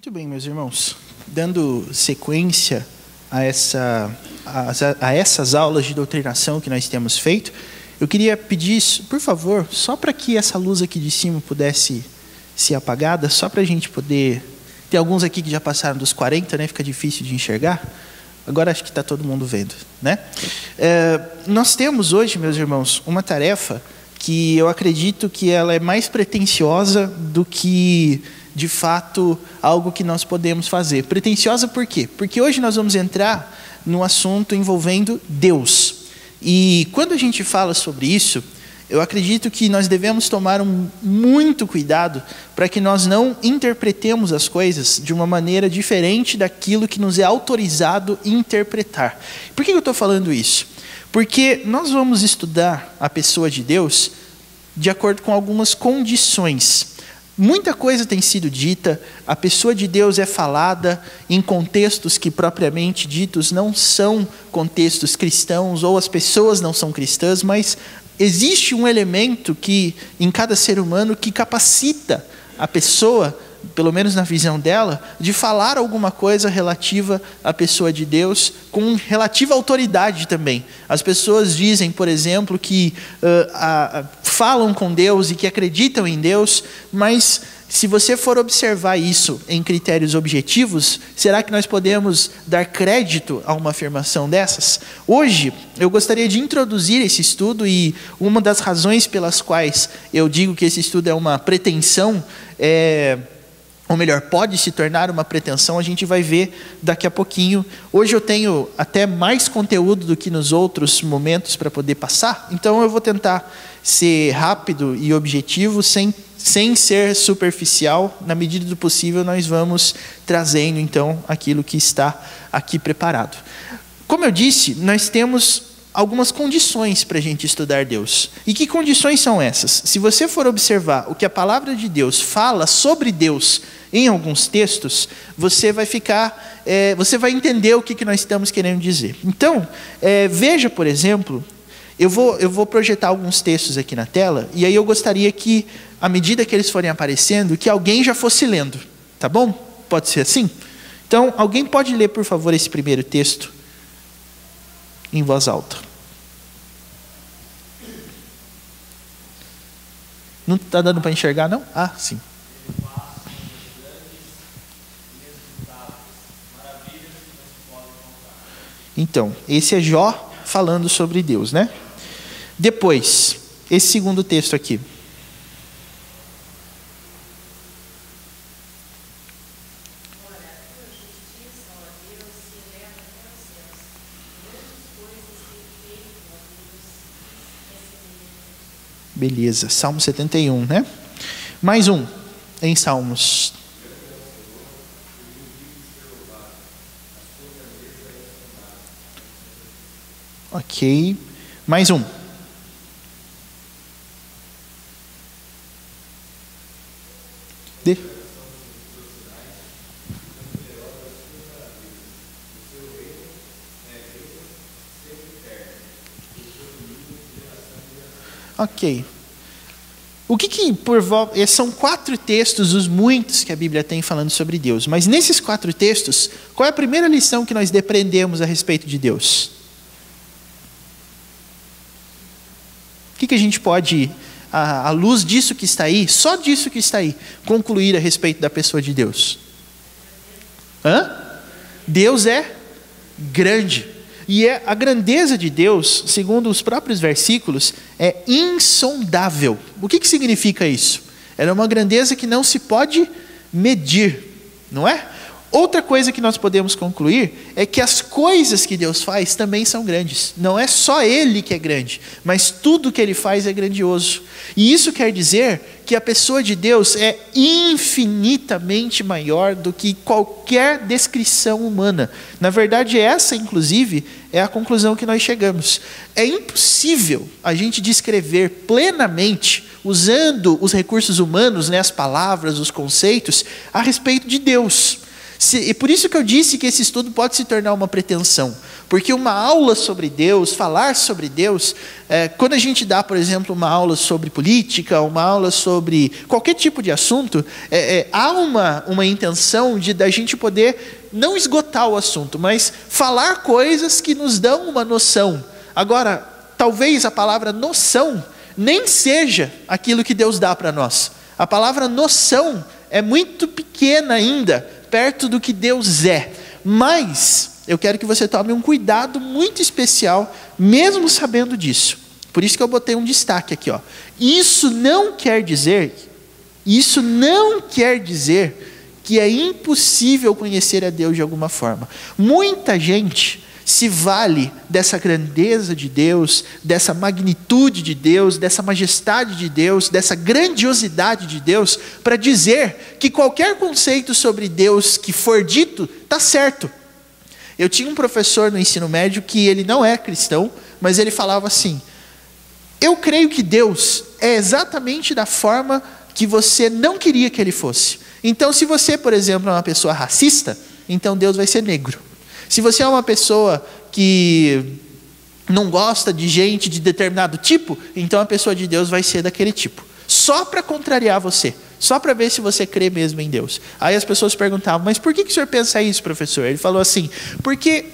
Muito bem, meus irmãos. Dando sequência a essas aulas de doutrinação que nós temos feito, eu queria pedir, por favor, só para que essa luz aqui de cima pudesse ser apagada, só para a gente poder... Tem alguns aqui que já passaram dos 40, né? Fica difícil de enxergar. Agora acho que está todo mundo vendo, né? Nós temos hoje, meus irmãos, uma tarefa que eu acredito que ela é mais pretensiosa do que, de fato, algo que nós podemos fazer. Pretensiosa por quê? Porque hoje nós vamos entrar num assunto envolvendo Deus. E quando a gente fala sobre isso, eu acredito que nós devemos tomar muito cuidado para que nós não interpretemos as coisas de uma maneira diferente daquilo que nos é autorizado interpretar. Por que eu estou falando isso? Porque nós vamos estudar a pessoa de Deus de acordo com algumas condições. Muita coisa tem sido dita, a pessoa de Deus é falada em contextos que propriamente ditos não são contextos cristãos, ou as pessoas não são cristãs, mas existe um elemento que, em cada ser humano, que capacita a pessoa, pelo menos na visão dela, de falar alguma coisa relativa à pessoa de Deus, com relativa autoridade também. As pessoas dizem, por exemplo, que falam com Deus e que acreditam em Deus, mas se você for observar isso em critérios objetivos, será que nós podemos dar crédito a uma afirmação dessas? Hoje, eu gostaria de introduzir esse estudo, e uma das razões pelas quais eu digo que esse estudo é uma pretensão, ou melhor, pode se tornar uma pretensão, a gente vai ver daqui a pouquinho. Hoje eu tenho até mais conteúdo do que nos outros momentos para poder passar, então eu vou tentar ser rápido e objetivo, sem ser superficial. Na medida do possível, nós vamos trazendo, então, aquilo que está aqui preparado. Como eu disse, nós temos algumas condições para a gente estudar Deus. E que condições são essas? Se você for observar o que a palavra de Deus fala sobre Deus em alguns textos, você vai entender o que nós estamos querendo dizer. Então, veja, por exemplo, eu vou projetar alguns textos aqui na tela, e aí eu gostaria que, à medida que eles forem aparecendo, que alguém já fosse lendo, tá bom? Pode ser assim? Então, alguém pode ler, por favor, esse primeiro texto em voz alta. Não está dando para enxergar, não? Ah, sim. Então, esse é Jó falando sobre Deus, né? Depois, esse segundo texto aqui. Beleza, Salmo 71, né? Mais um em Salmos. Ok, mais um. Ok. São 4 textos, os muitos que a Bíblia tem falando sobre Deus. Mas nesses 4 textos, qual é a primeira lição que nós depreendemos a respeito de Deus? O que a gente pode, à luz disso que está aí, só disso que está aí, concluir a respeito da pessoa de Deus? Deus é grande. E a grandeza de Deus, segundo os próprios versículos, é insondável. O que significa isso? Ela é uma grandeza que não se pode medir, não é? Outra coisa que nós podemos concluir é que as coisas que Deus faz também são grandes. Não é só Ele que é grande, mas tudo que Ele faz é grandioso. E isso quer dizer que a pessoa de Deus é infinitamente maior do que qualquer descrição humana. Na verdade, essa, inclusive, é a conclusão que nós chegamos. É impossível a gente descrever plenamente, usando os recursos humanos, né, as palavras, os conceitos, a respeito de Deus. E por isso que eu disse que esse estudo pode se tornar uma pretensão. Porque uma aula sobre Deus, falar sobre Deus, quando a gente dá, por exemplo, uma aula sobre política, uma aula sobre qualquer tipo de assunto, há uma intenção da gente poder não esgotar o assunto, mas falar coisas que nos dão uma noção. Agora, talvez a palavra noção nem seja aquilo que Deus dá para nós. A palavra noção é muito pequena ainda, perto do que Deus é. Mas eu quero que você tome um cuidado muito especial, mesmo sabendo disso. Por isso que eu botei um destaque aqui, ó. Isso não quer dizer que é impossível conhecer a Deus de alguma forma. Muita gente se vale dessa grandeza de Deus, dessa magnitude de Deus, dessa majestade de Deus, dessa grandiosidade de Deus, para dizer que qualquer conceito sobre Deus que for dito, está certo. Eu tinha um professor no ensino médio que ele não é cristão, mas ele falava assim: eu creio que Deus é exatamente da forma que você não queria que ele fosse. Então, se você, por exemplo, é uma pessoa racista, então Deus vai ser negro. Se você é uma pessoa que não gosta de gente de determinado tipo, então a pessoa de Deus vai ser daquele tipo. Só para contrariar você. Só para ver se você crê mesmo em Deus. Aí as pessoas perguntavam: mas por que o senhor pensa isso, professor? Ele falou assim: porque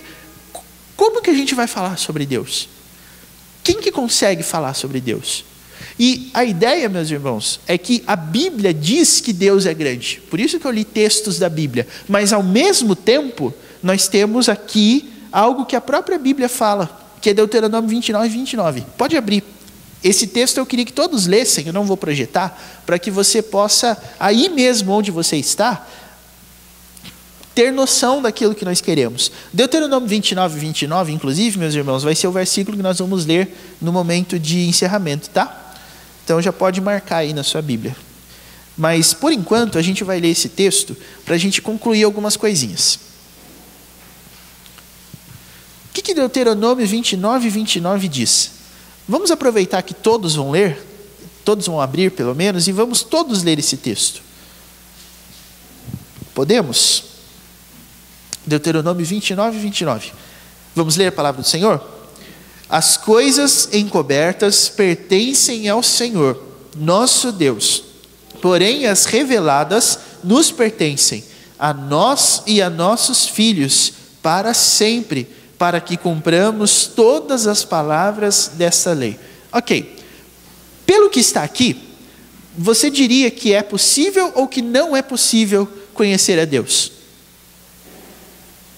como que a gente vai falar sobre Deus? Quem que consegue falar sobre Deus? E a ideia, meus irmãos, é que a Bíblia diz que Deus é grande. Por isso que eu li textos da Bíblia. Mas ao mesmo tempo, nós temos aqui algo que a própria Bíblia fala, que é Deuteronômio 29:29. Pode abrir. Esse texto eu queria que todos lessem, eu não vou projetar, para que você possa, aí mesmo onde você está, ter noção daquilo que nós queremos. Deuteronômio 29:29, inclusive, meus irmãos, vai ser o versículo que nós vamos ler no momento de encerramento, tá? Então já pode marcar aí na sua Bíblia. Mas, por enquanto, a gente vai ler esse texto para a gente concluir algumas coisinhas. O que Deuteronômio 29:29 diz? Vamos aproveitar que todos vão ler, todos vão abrir pelo menos, e vamos todos ler esse texto. Podemos? Deuteronômio 29:29. Vamos ler a palavra do Senhor? As coisas encobertas pertencem ao Senhor, nosso Deus. Porém, as reveladas nos pertencem, a nós e a nossos filhos, para sempre, para que cumpramos todas as palavras dessa lei. Ok. Pelo que está aqui, você diria que é possível ou que não é possível conhecer a Deus?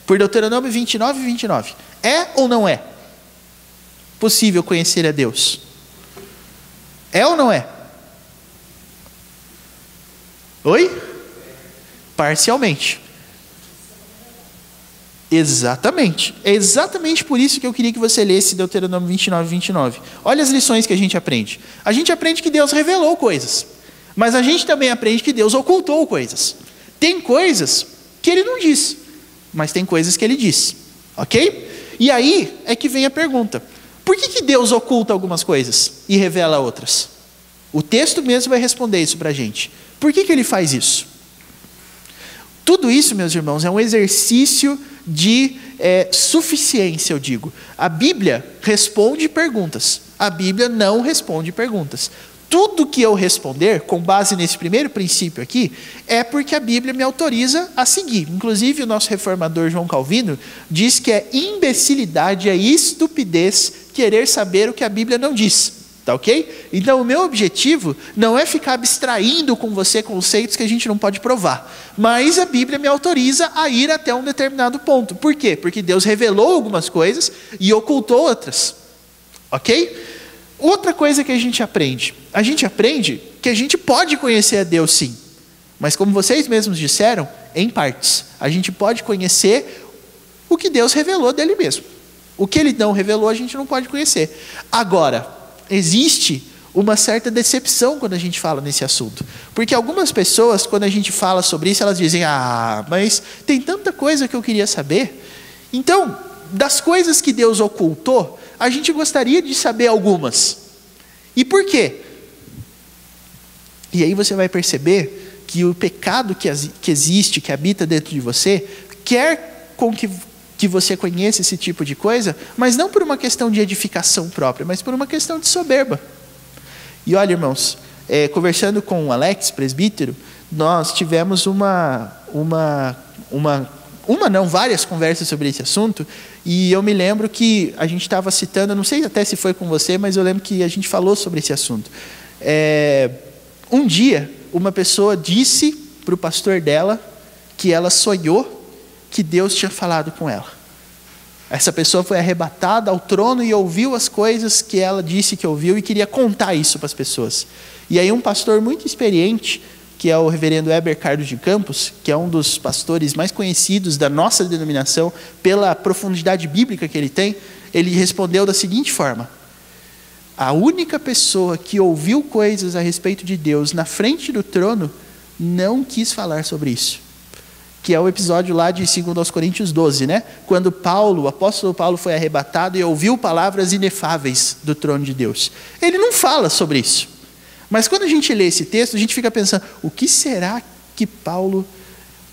Por Deuteronômio 29:29. É ou não é possível conhecer a Deus? É ou não é? Oi? Parcialmente. Exatamente. É exatamente por isso que eu queria que você lesse Deuteronômio 29:29. Olha as lições que a gente aprende. A gente aprende que Deus revelou coisas. Mas a gente também aprende que Deus ocultou coisas. Tem coisas que Ele não diz, mas tem coisas que Ele diz. Ok? E aí é que vem a pergunta: por que Deus oculta algumas coisas e revela outras? O texto mesmo vai responder isso para a gente. Por que Ele faz isso? Tudo isso, meus irmãos, é um exercício de suficiência, eu digo. A Bíblia responde perguntas. A Bíblia não responde perguntas. Tudo que eu responder, com base nesse primeiro princípio aqui, é porque a Bíblia me autoriza a seguir. Inclusive, o nosso reformador João Calvino diz que é imbecilidade, é estupidez querer saber o que a Bíblia não diz. Tá ok? Então o meu objetivo não é ficar abstraindo com você conceitos que a gente não pode provar. Mas a Bíblia me autoriza a ir até um determinado ponto. Por quê? Porque Deus revelou algumas coisas e ocultou outras. Ok? Outra coisa que a gente aprende que a gente pode conhecer a Deus sim. Mas como vocês mesmos disseram, em partes. A gente pode conhecer o que Deus revelou dele mesmo. O que Ele não revelou a gente não pode conhecer. Agora, existe uma certa decepção quando a gente fala nesse assunto. Porque algumas pessoas, quando a gente fala sobre isso, elas dizem: mas tem tanta coisa que eu queria saber. Então, das coisas que Deus ocultou, a gente gostaria de saber algumas. E por quê? E aí você vai perceber que o pecado que existe, que habita dentro de você, quer com que você conheça esse tipo de coisa, mas não por uma questão de edificação própria, mas por uma questão de soberba. E olha, irmãos, conversando com o Alex, presbítero, nós tivemos várias conversas sobre esse assunto, e eu me lembro que a gente estava citando, não sei até se foi com você, mas eu lembro que a gente falou sobre esse assunto. Um dia, uma pessoa disse para o pastor dela que ela sonhou que Deus tinha falado com ela. Essa pessoa foi arrebatada ao trono e ouviu as coisas que ela disse que ouviu e queria contar isso para as pessoas. E aí um pastor muito experiente, que é o reverendo Heber Carlos de Campos, que é um dos pastores mais conhecidos da nossa denominação pela profundidade bíblica que ele tem, ele respondeu da seguinte forma: a única pessoa que ouviu coisas a respeito de Deus na frente do trono não quis falar sobre isso. Que é o episódio lá de 2 Coríntios 12, né? Quando o apóstolo Paulo foi arrebatado e ouviu palavras inefáveis do trono de Deus. Ele não fala sobre isso. Mas quando a gente lê esse texto, a gente fica pensando, o que será que Paulo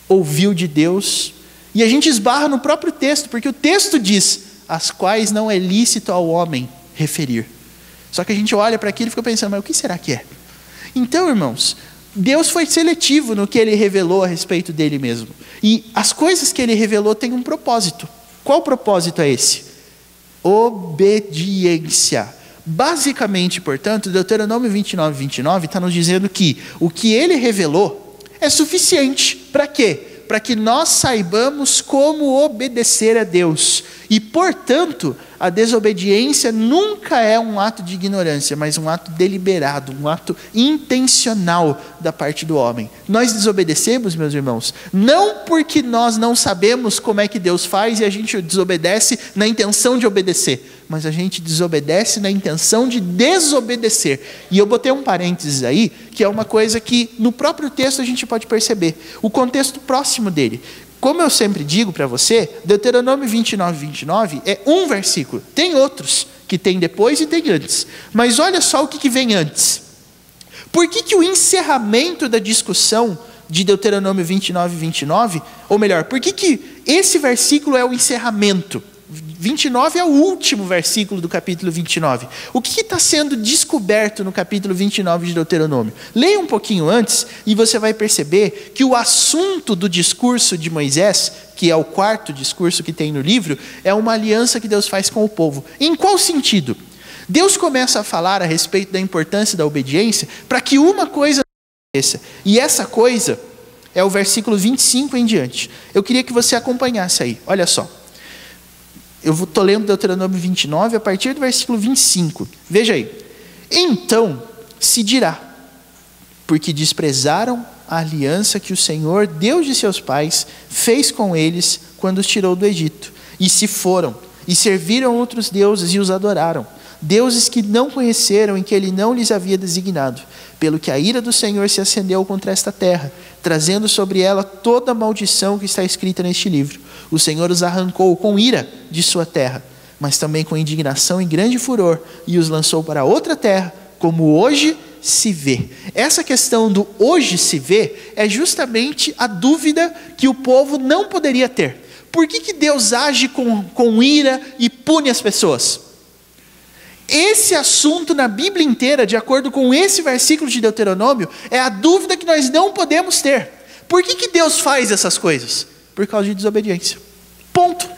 ouviu de Deus? E a gente esbarra no próprio texto, porque o texto diz, as quais não é lícito ao homem referir. Só que a gente olha para aquilo e fica pensando, mas o que será que é? Então, irmãos, Deus foi seletivo no que ele revelou a respeito dele mesmo. E as coisas que ele revelou têm um propósito. Qual propósito é esse? Obediência. Basicamente, portanto, Deuteronômio 29 está nos dizendo que o que ele revelou é suficiente. Para quê? Para que nós saibamos como obedecer a Deus. E, portanto, a desobediência nunca é um ato de ignorância, mas um ato deliberado, um ato intencional da parte do homem. Nós desobedecemos, meus irmãos, não porque nós não sabemos como é que Deus faz e a gente desobedece na intenção de obedecer, mas a gente desobedece na intenção de desobedecer. E eu botei um parênteses aí, que é uma coisa que no próprio texto a gente pode perceber, o contexto próximo dele. Como eu sempre digo para você, Deuteronômio 29 é um versículo. Tem outros que tem depois e tem antes. Mas olha só o que vem antes. Por que o encerramento da discussão de Deuteronômio 29, ou melhor, por que esse versículo é o encerramento? 29 é o último versículo do capítulo 29. O que está sendo descoberto no capítulo 29 de Deuteronômio? Leia um pouquinho antes e você vai perceber que o assunto do discurso de Moisés, que é o quarto discurso que tem no livro, é uma aliança que Deus faz com o povo. Em qual sentido? Deus começa a falar a respeito da importância da obediência para que uma coisa aconteça. E essa coisa é o versículo 25 em diante. Eu queria que você acompanhasse aí. Olha só. Eu estou lendo Deuteronômio 29 a partir do versículo 25. Veja aí. Então se dirá, porque desprezaram a aliança que o Senhor, Deus de seus pais, fez com eles quando os tirou do Egito. E se foram, e serviram outros deuses e os adoraram. Deuses que não conheceram e que ele não lhes havia designado. Pelo que a ira do Senhor se acendeu contra esta terra, trazendo sobre ela toda a maldição que está escrita neste livro. O Senhor os arrancou com ira de sua terra, mas também com indignação e grande furor, e os lançou para outra terra, como hoje se vê. Essa questão do hoje se vê é justamente a dúvida que o povo não poderia ter. Por que Deus age com ira e pune as pessoas? Esse assunto na Bíblia inteira, de acordo com esse versículo de Deuteronômio, é a dúvida que nós não podemos ter. Por que Deus faz essas coisas? Por causa de desobediência. Ponto.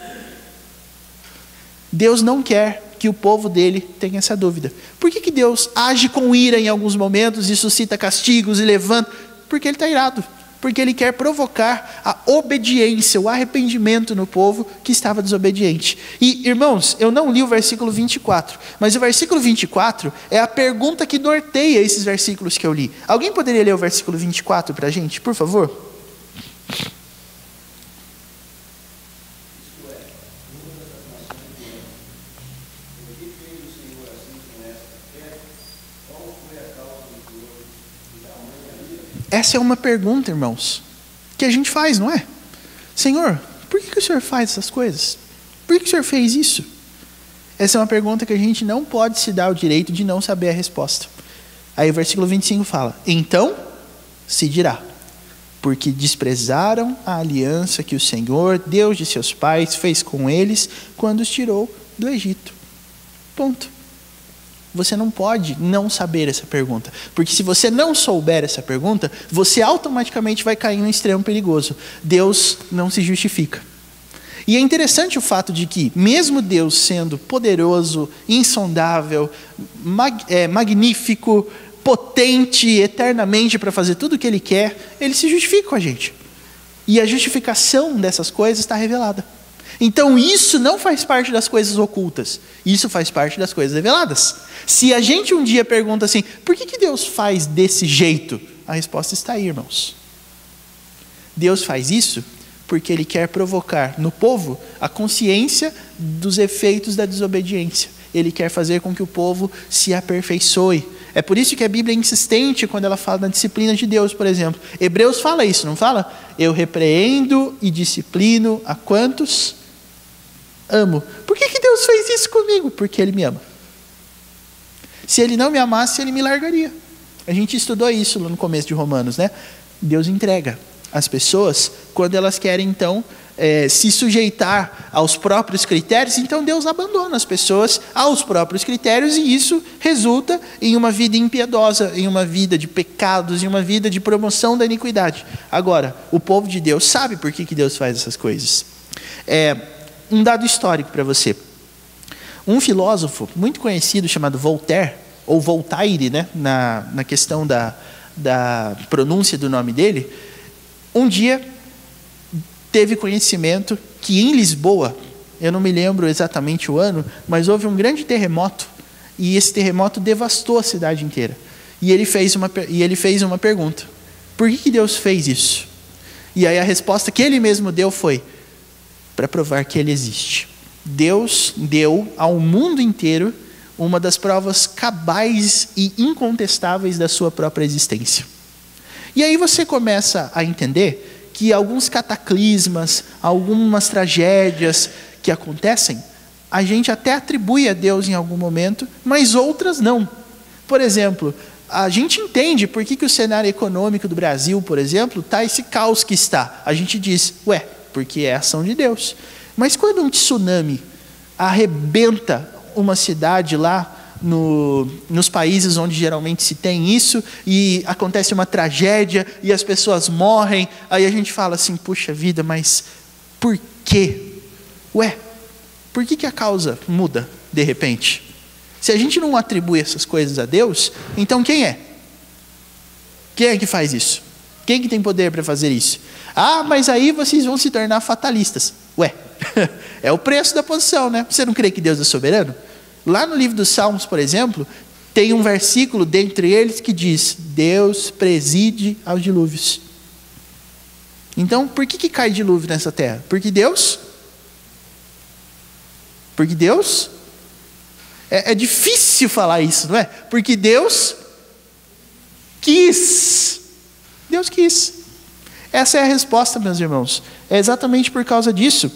Deus não quer que o povo dele tenha essa dúvida. Por que Deus age com ira em alguns momentos e suscita castigos e levanta? Porque ele está irado. Porque ele quer provocar a obediência, o arrependimento no povo que estava desobediente. E, irmãos, eu não li o versículo 24, mas o versículo 24 é a pergunta que norteia esses versículos que eu li. Alguém poderia ler o versículo 24 para a gente, por favor? Essa é uma pergunta, irmãos, que a gente faz, não é? Senhor, por que o Senhor faz essas coisas? Por que o Senhor fez isso? Essa é uma pergunta que a gente não pode se dar o direito de não saber a resposta. Aí o versículo 25 fala, então se dirá. porque desprezaram a aliança que o Senhor, Deus de seus pais, fez com eles quando os tirou do Egito. Ponto. Você não pode não saber essa pergunta, porque se você não souber essa pergunta, você automaticamente vai cair num extremo perigoso. Deus não se justifica. E é interessante o fato de que, mesmo Deus sendo poderoso, insondável, magnífico, potente eternamente para fazer tudo o que Ele quer, Ele se justifica com a gente. E a justificação dessas coisas está revelada. Então isso não faz parte das coisas ocultas, isso faz parte das coisas reveladas. Se a gente um dia pergunta assim, por que Deus faz desse jeito? A resposta está aí, irmãos. Deus faz isso porque Ele quer provocar no povo a consciência dos efeitos da desobediência. Ele quer fazer com que o povo se aperfeiçoe. É por isso que a Bíblia é insistente quando ela fala da disciplina de Deus, por exemplo. Hebreus fala isso, não fala? Eu repreendo e disciplino a quantos amo. Por que Deus fez isso comigo? Porque Ele me ama. Se Ele não me amasse, Ele me largaria. A gente estudou isso lá no começo de Romanos, né? Deus entrega as pessoas quando elas querem, então, se sujeitar aos próprios critérios, então Deus abandona as pessoas aos próprios critérios e isso resulta em uma vida impiedosa, em uma vida de pecados, em uma vida de promoção da iniquidade. Agora, o povo de Deus sabe por que Deus faz essas coisas. Um dado histórico para você. Um filósofo muito conhecido chamado Voltaire, ou Voltaire, né, na questão da pronúncia do nome dele, um dia teve conhecimento que em Lisboa, eu não me lembro exatamente o ano, mas houve um grande terremoto, e esse terremoto devastou a cidade inteira. E ele fez uma pergunta: por que Deus fez isso? E aí a resposta que ele mesmo deu foi: para provar que Ele existe. Deus deu ao mundo inteiro uma das provas cabais e incontestáveis da sua própria existência. E aí você começa a entender que alguns cataclismas, algumas tragédias que acontecem, a gente até atribui a Deus em algum momento, mas outras não. Por exemplo, a gente entende por que o cenário econômico do Brasil, por exemplo, está esse caos que está. A gente diz, porque é a ação de Deus. Mas quando um tsunami arrebenta uma cidade lá nos países onde geralmente se tem isso, e acontece uma tragédia, e as pessoas morrem, aí a gente fala assim, puxa vida, mas por quê? Por que a causa muda de repente? Se a gente não atribui essas coisas a Deus, então quem é? Quem é que faz isso? Quem que tem poder para fazer isso? Mas aí vocês vão se tornar fatalistas. É o preço da posição, né? Você não crê que Deus é soberano? Lá no livro dos Salmos, por exemplo, tem um versículo dentre eles que diz: Deus preside aos dilúvios. Então, por que cai dilúvio nessa terra? Porque Deus? É difícil falar isso, não é? Porque Deus quis. Deus quis. Essa é a resposta, meus irmãos. É exatamente por causa disso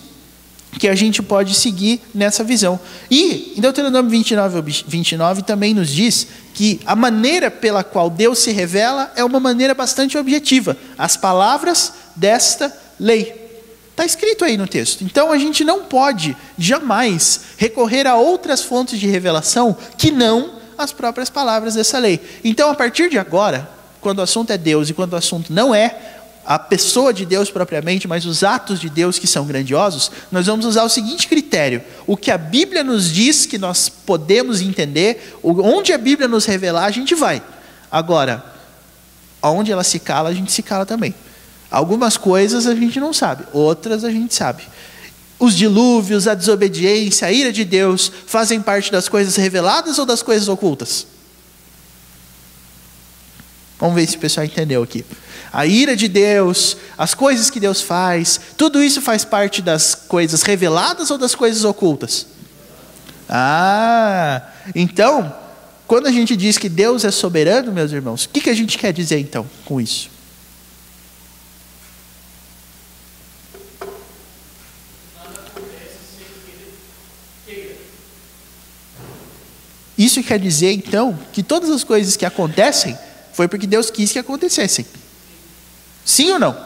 que a gente pode seguir nessa visão. E em Deuteronômio 29 também nos diz que a maneira pela qual Deus se revela é uma maneira bastante objetiva. As palavras desta lei. Está escrito aí no texto. Então a gente não pode jamais recorrer a outras fontes de revelação que não as próprias palavras dessa lei. Então, a partir de agora, quando o assunto é Deus e quando o assunto não é a pessoa de Deus propriamente, mas os atos de Deus que são grandiosos, nós vamos usar o seguinte critério: o que a Bíblia nos diz que nós podemos entender, onde a Bíblia nos revelar, a gente vai. Agora, onde ela se cala, a gente se cala também. Algumas coisas a gente não sabe, outras a gente sabe. Os dilúvios, a desobediência, a ira de Deus fazem parte das coisas reveladas ou das coisas ocultas? Vamos ver se o pessoal entendeu aqui. A ira de Deus, as coisas que Deus faz, tudo isso faz parte das coisas reveladas ou das coisas ocultas? Então, quando a gente diz que Deus é soberano, meus irmãos, o que a gente quer dizer então com isso? Isso quer dizer então que todas as coisas que acontecem foi porque Deus quis que acontecessem. Sim ou não?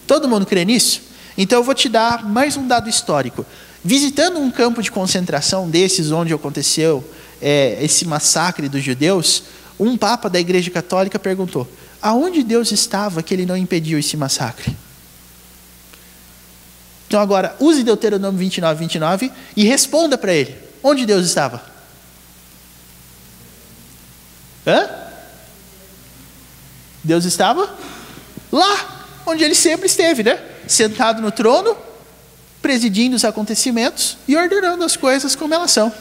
Todo mundo crê nisso? Então eu vou te dar mais um dado histórico. Visitando um campo de concentração desses onde aconteceu esse massacre dos judeus, um papa da Igreja Católica perguntou: aonde Deus estava que ele não impediu esse massacre? Então agora, use Deuteronômio 29 e responda para ele. Onde Deus estava? Deus estava lá, onde ele sempre esteve, né? Sentado no trono, presidindo os acontecimentos e ordenando as coisas como elas são.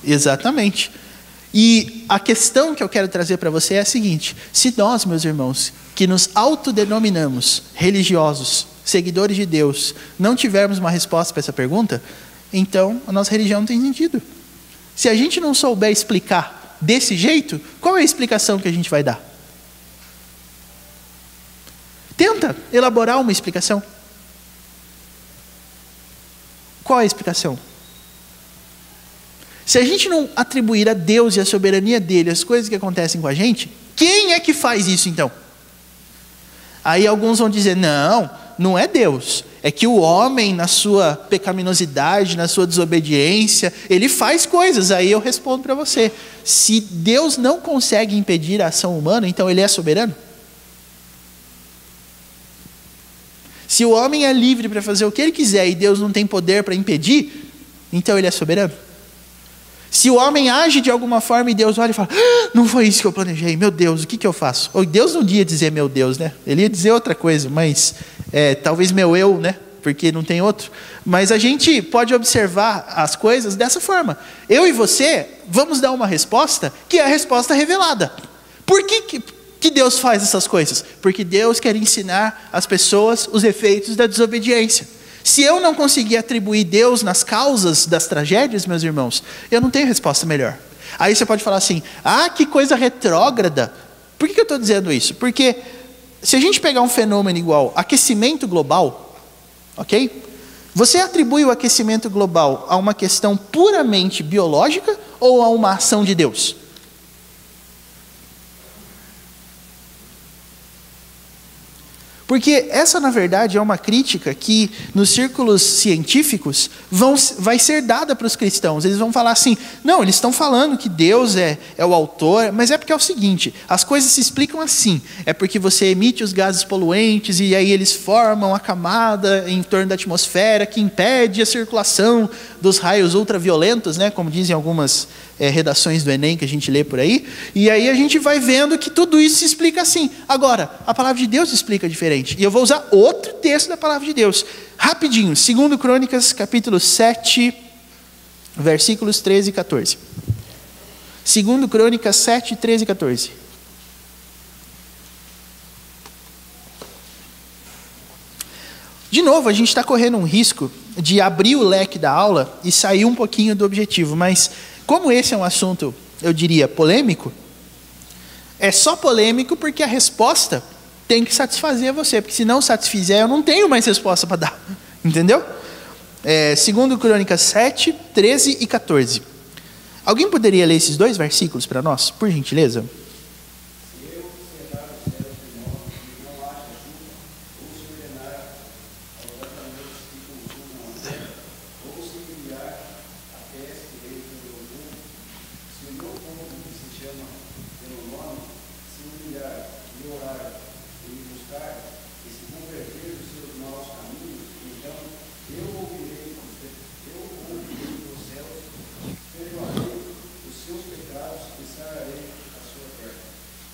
Exatamente. E a questão que eu quero trazer para você é a seguinte: se nós, meus irmãos, que nos autodenominamos religiosos, seguidores de Deus, não tivermos uma resposta para essa pergunta, então a nossa religião não tem sentido. Se a gente não souber explicar desse jeito, qual é a explicação que a gente vai dar? Tenta elaborar uma explicação. Qual é a explicação? Se a gente não atribuir a Deus e a soberania dele as coisas que acontecem com a gente, quem é que faz isso então? Aí alguns vão dizer: não é Deus. É que o homem, na sua pecaminosidade, na sua desobediência, ele faz coisas. Aí eu respondo para você: se Deus não consegue impedir a ação humana, então ele é soberano? Se o homem é livre para fazer o que ele quiser e Deus não tem poder para impedir, então ele é soberano? Se o homem age de alguma forma e Deus olha e fala: não foi isso que eu planejei, meu Deus, o que eu faço? Ou Deus não ia dizer meu Deus, né? Ele ia dizer outra coisa, mas talvez meu eu, né? Porque não tem outro. Mas a gente pode observar as coisas dessa forma. Eu e você vamos dar uma resposta que é a resposta revelada. Por que Deus faz essas coisas? Porque Deus quer ensinar às pessoas os efeitos da desobediência. Se eu não conseguir atribuir Deus nas causas das tragédias, meus irmãos, eu não tenho resposta melhor. Aí você pode falar assim: que coisa retrógrada. Por que eu estou dizendo isso? Porque se a gente pegar um fenômeno igual aquecimento global, ok? Você atribui o aquecimento global a uma questão puramente biológica ou a uma ação de Deus? Porque essa, na verdade, é uma crítica que, nos círculos científicos, vai ser dada para os cristãos. Eles vão falar assim: não, eles estão falando que Deus é o autor, mas é porque é o seguinte, as coisas se explicam assim. É porque você emite os gases poluentes e aí eles formam a camada em torno da atmosfera que impede a circulação dos raios ultraviolentos, né, como dizem algumas redações do Enem que a gente lê por aí. E aí a gente vai vendo que tudo isso se explica assim. Agora, a palavra de Deus explica diferente. E eu vou usar outro texto da palavra de Deus. Rapidinho, 2 Crônicas, capítulo 7, versículos 13 e 14. 2 Crônicas 7, 13 e 14. De novo, a gente está correndo um risco de abrir o leque da aula e sair um pouquinho do objetivo, mas como esse é um assunto, eu diria, polêmico, é só polêmico porque a resposta tem que satisfazer você, porque se não satisfizer, eu não tenho mais resposta para dar, entendeu? 2 Crônicas 7, 13 e 14. Alguém poderia ler esses dois versículos para nós, por gentileza?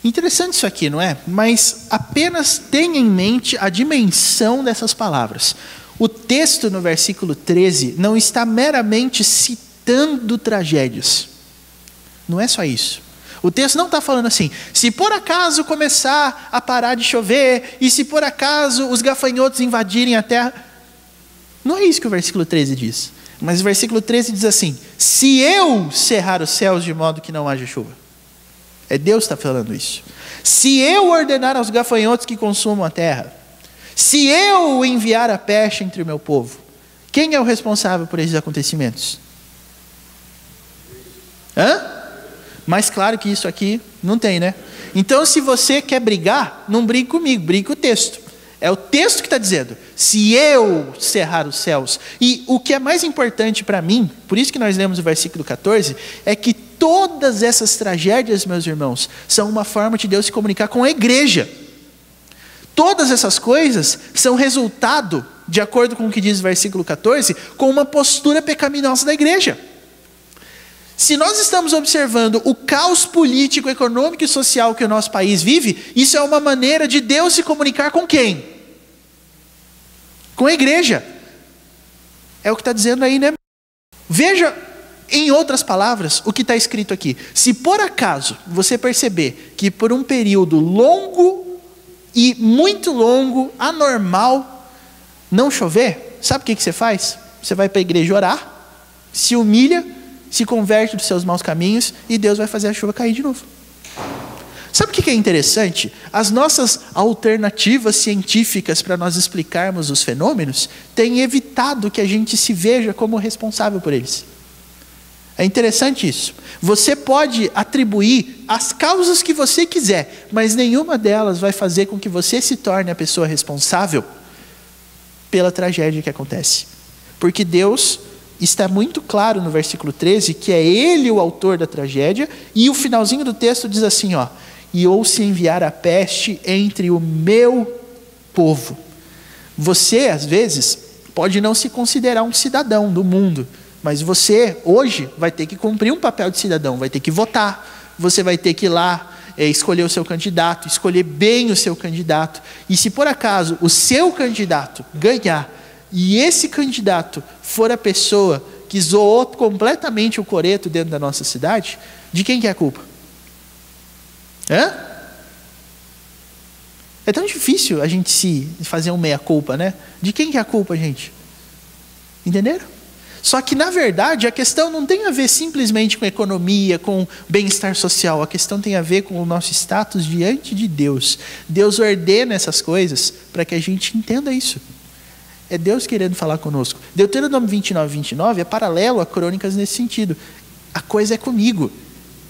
Interessante isso aqui, não é? Mas apenas tenha em mente a dimensão dessas palavras. O texto no versículo 13 não está meramente citando tragédias. Não é só isso. O texto não está falando assim: se por acaso começar a parar de chover, e se por acaso os gafanhotos invadirem a terra. Não é isso que o versículo 13 diz. Mas o versículo 13 diz assim: se eu cerrar os céus de modo que não haja chuva. É Deus que está falando isso. Se eu ordenar aos gafanhotos que consumam a terra, se eu enviar a peste entre o meu povo, quem é o responsável por esses acontecimentos? Mais claro que isso aqui não tem, né? Então, se você quer brigar, não brigue comigo, brigue com o texto. É o texto que está dizendo, se eu cerrar os céus. E o que é mais importante para mim, por isso que nós lemos o versículo 14, é que todas essas tragédias, meus irmãos, são uma forma de Deus se comunicar com a igreja. Todas essas coisas são resultado, de acordo com o que diz o versículo 14, com uma postura pecaminosa da igreja. Se nós estamos observando o caos político, econômico e social que o nosso país vive, isso é uma maneira de Deus se comunicar com quem? Com a igreja. É o que está dizendo aí, né? Veja, em outras palavras, o que está escrito aqui. Se por acaso você perceber que por um período longo e muito longo, anormal, não chover, sabe o que você faz? Você vai para a igreja orar, se humilha, se converte dos seus maus caminhos e Deus vai fazer a chuva cair de novo. Sabe o que é interessante? As nossas alternativas científicas para nós explicarmos os fenômenos têm evitado que a gente se veja como responsável por eles. É interessante isso. Você pode atribuir as causas que você quiser, mas nenhuma delas vai fazer com que você se torne a pessoa responsável pela tragédia que acontece. Porque Deus está muito claro no versículo 13 que é Ele o autor da tragédia, e o finalzinho do texto diz assim, ó, e ou se enviar a peste entre o meu povo. Você, às vezes, pode não se considerar um cidadão do mundo, mas você, hoje, vai ter que cumprir um papel de cidadão, vai ter que votar, você vai ter que ir lá, escolher o seu candidato, escolher bem o seu candidato, e se por acaso o seu candidato ganhar, e esse candidato for a pessoa que zoou completamente o coreto dentro da nossa cidade, de quem que é a culpa? É tão difícil a gente se fazer um meia-culpa, né? De quem que é a culpa, gente? Entenderam? Só que, na verdade, a questão não tem a ver simplesmente com economia, com bem-estar social. A questão tem a ver com o nosso status diante de Deus. Deus ordena essas coisas para que a gente entenda isso. É Deus querendo falar conosco. Deuteronômio 29, 29 é paralelo a Crônicas nesse sentido. A coisa é comigo.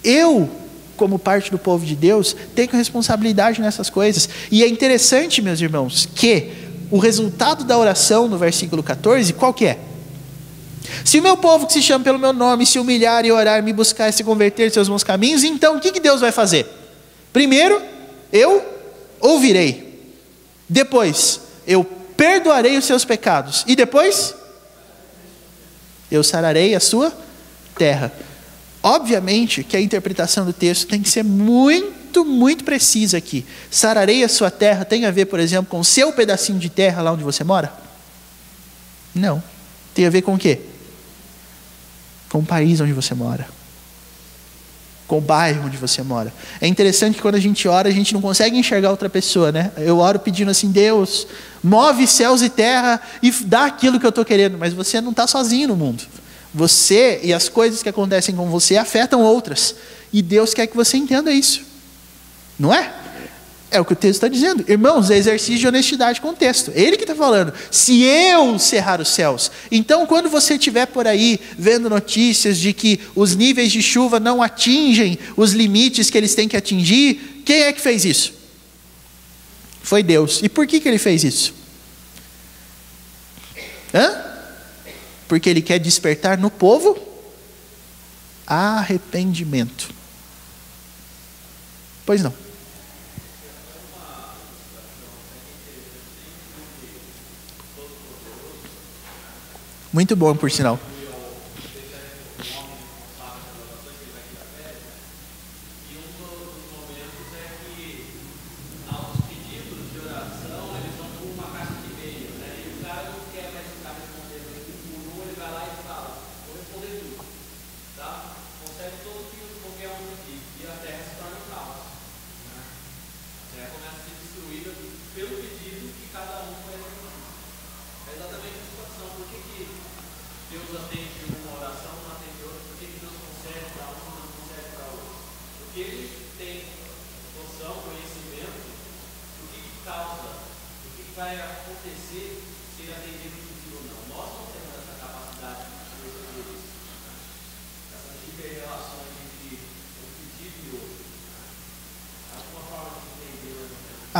Eu, como parte do povo de Deus, tenho responsabilidade nessas coisas. E é interessante, meus irmãos, que o resultado da oração no versículo 14, qual que é? Se o meu povo que se chama pelo meu nome se humilhar e orar, me buscar e se converter de seus bons caminhos, então o que Deus vai fazer? Primeiro, eu ouvirei. Depois, eu perdoarei os seus pecados. E depois, eu sararei a sua terra. Obviamente que a interpretação do texto tem que ser muito, muito precisa aqui. Sararei a sua terra tem a ver, por exemplo, com o seu pedacinho de terra lá onde você mora? Não. Tem a ver com o quê? Com o país onde você mora. Com o bairro onde você mora. É interessante que quando a gente ora, a gente não consegue enxergar outra pessoa, né? Eu oro pedindo assim, Deus, move céus e terra e dá aquilo que eu estou querendo. Mas você não está sozinho no mundo. Você e as coisas que acontecem com você afetam outras. E Deus quer que você entenda isso. Não é? É o que o texto está dizendo. Irmãos, é exercício de honestidade com o texto. Ele que está falando. Se eu cerrar os céus. Então, quando você estiver por aí vendo notícias de que os níveis de chuva não atingem os limites que eles têm que atingir, quem é que fez isso? Foi Deus. E por que ele fez isso? Porque Ele quer despertar no povo arrependimento. Pois não. Muito bom, por sinal. Deus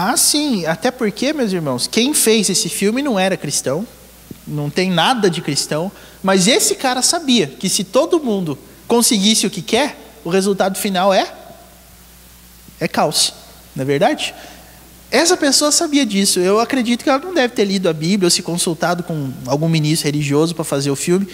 Ah, sim. Até porque, meus irmãos, quem fez esse filme não era cristão. Não tem nada de cristão. Mas esse cara sabia que se todo mundo conseguisse o que quer, o resultado final é caos. Não é verdade? Essa pessoa sabia disso. Eu acredito que ela não deve ter lido a Bíblia ou se consultado com algum ministro religioso para fazer o filme.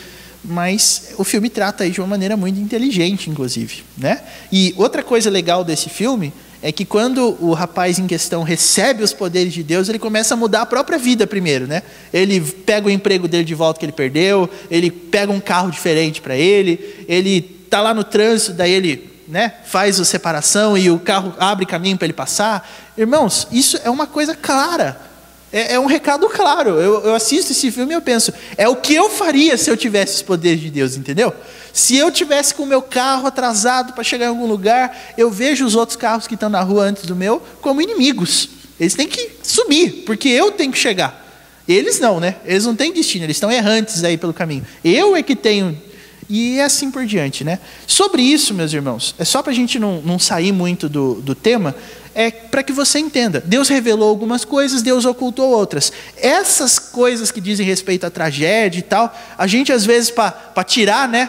Mas o filme trata aí de uma maneira muito inteligente, inclusive, né? E outra coisa legal desse filme é que quando o rapaz em questão recebe os poderes de Deus, ele começa a mudar a própria vida primeiro, né? Ele pega o emprego dele de volta que ele perdeu, ele pega um carro diferente para ele tá lá no trânsito, daí ele, né, faz a separação e o carro abre caminho para ele passar. Irmãos, isso é uma coisa clara. É um recado claro. Eu assisto esse filme e eu penso, é o que eu faria se eu tivesse os poderes de Deus, entendeu? Se eu tivesse com o meu carro atrasado para chegar em algum lugar, eu vejo os outros carros que estão na rua antes do meu como inimigos. Eles têm que subir, porque eu tenho que chegar. Eles não, né? Eles não têm destino, eles estão errantes aí pelo caminho. Eu é que tenho... E assim por diante, né? Sobre isso, meus irmãos, é só para a gente não sair muito do tema, é para que você entenda. Deus revelou algumas coisas, Deus ocultou outras. Essas coisas que dizem respeito à tragédia e tal, a gente às vezes, para tirar, né,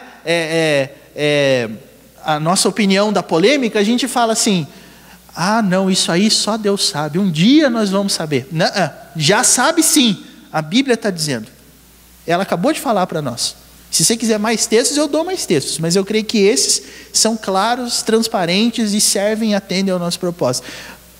a nossa opinião da polêmica, a gente fala assim, ah, não, isso aí só Deus sabe, um dia nós vamos saber. Não, já sabe sim, a Bíblia está dizendo. Ela acabou de falar para nós. Se você quiser mais textos, eu dou mais textos, mas eu creio que esses são claros, transparentes e servem e atendem ao nosso propósito.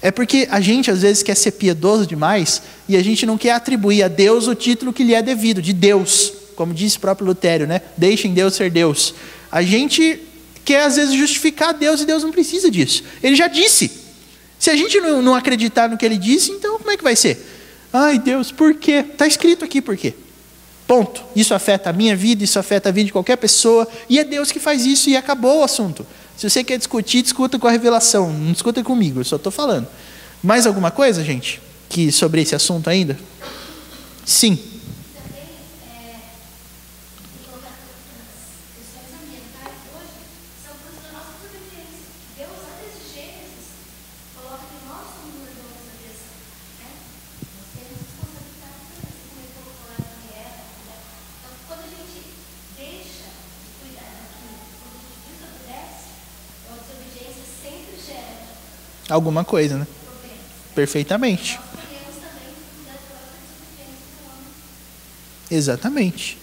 É porque a gente às vezes quer ser piedoso demais e a gente não quer atribuir a Deus o título que lhe é devido, de Deus, como disse o próprio Lutério, né? Deixem Deus ser Deus. A gente quer às vezes justificar Deus e Deus não precisa disso. Ele já disse. Se a gente não acreditar no que ele disse, então como é que vai ser? Ai Deus, por quê? Está escrito aqui por quê. Ponto. Isso afeta a minha vida, isso afeta a vida de qualquer pessoa, e é Deus que faz isso e acabou o assunto. Se você quer discutir, discuta com a revelação, não discuta comigo, eu só estou falando. Mais alguma coisa, gente, sobre esse assunto ainda? Sim. Alguma coisa, né? Perfeitamente. Exatamente.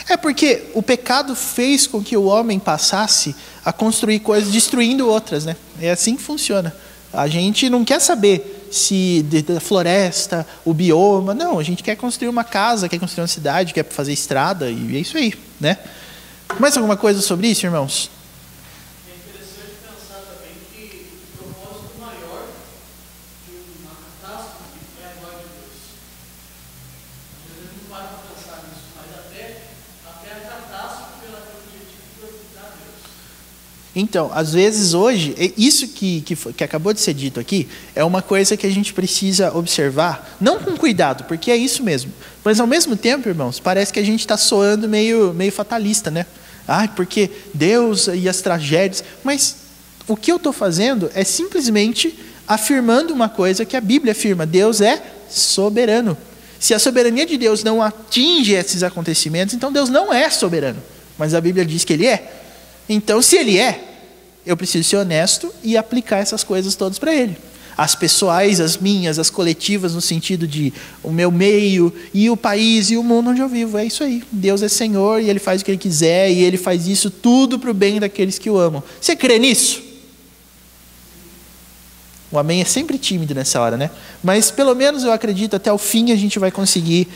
É porque o pecado fez com que o homem passasse a construir coisas, destruindo outras, né? É assim que funciona. A gente não quer saber se da floresta, o bioma, não, a gente quer construir uma casa, quer construir uma cidade, quer fazer estrada, e é isso aí, né? Mais alguma coisa sobre isso, irmãos? É interessante pensar também que o propósito maior de uma catástrofe é a glória de Deus. Às vezes não para para pensar nisso, mas até a catástrofe ela tem o objetivo de glorificar Deus. Então, às vezes hoje, isso que acabou de ser dito aqui, é uma coisa que a gente precisa observar, não com cuidado, porque é isso mesmo, mas ao mesmo tempo, irmãos, parece que a gente está soando meio fatalista, né? Porque Deus e as tragédias, mas o que eu estou fazendo é simplesmente afirmando uma coisa que a Bíblia afirma, Deus é soberano. Se a soberania de Deus não atinge esses acontecimentos, então Deus não é soberano, mas a Bíblia diz que Ele é. Então, se Ele é, eu preciso ser honesto e aplicar essas coisas todas para Ele. As pessoais, as minhas, as coletivas, no sentido de o meu meio e o país e o mundo onde eu vivo. É isso aí. Deus é Senhor e Ele faz o que Ele quiser e Ele faz isso tudo para o bem daqueles que o amam. Você crê nisso? O amém é sempre tímido nessa hora, né? Mas pelo menos eu acredito até o fim a gente vai conseguir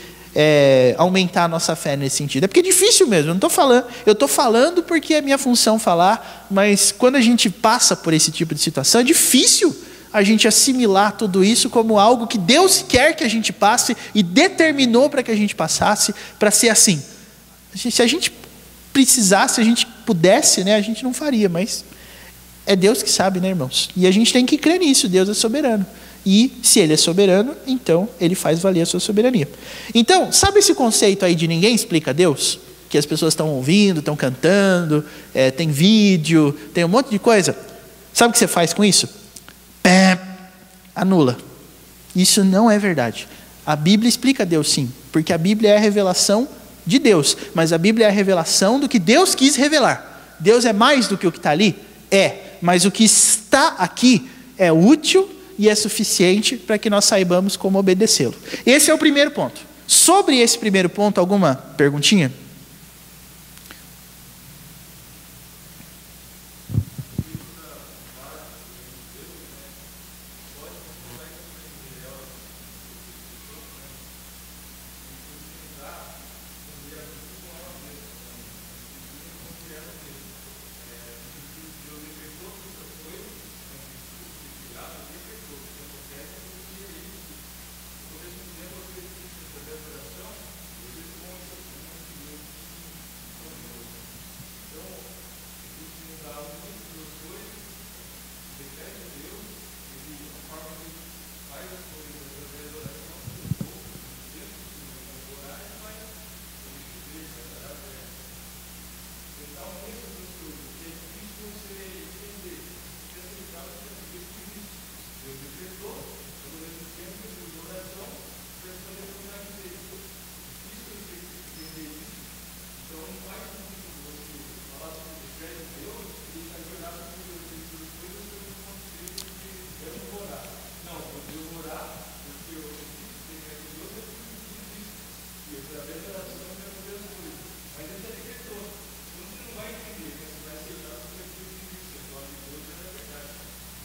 aumentar a nossa fé nesse sentido. É porque é difícil mesmo, eu estou falando porque é minha função falar, mas quando a gente passa por esse tipo de situação, é difícil a gente assimilar tudo isso como algo que Deus quer que a gente passe e determinou para que a gente passasse, para ser assim. Se a gente precisasse, se a gente pudesse, né, a gente não faria, mas é Deus que sabe, né, irmãos? E a gente tem que crer nisso, Deus é soberano. E se Ele é soberano, então Ele faz valer a sua soberania. Então, sabe esse conceito aí de ninguém explica Deus? que as pessoas estão ouvindo, estão cantando, tem vídeo, tem um monte de coisa. Sabe o que você faz com isso? Anula. Isso não é verdade. A Bíblia explica Deus sim, porque a Bíblia é a revelação de Deus, mas a Bíblia é a revelação do que Deus quis revelar. Deus é mais do que o que está ali? Mas o que está aqui é útil e é suficiente para que nós saibamos como obedecê-lo. Esse é o primeiro ponto. Sobre esse primeiro ponto, alguma perguntinha?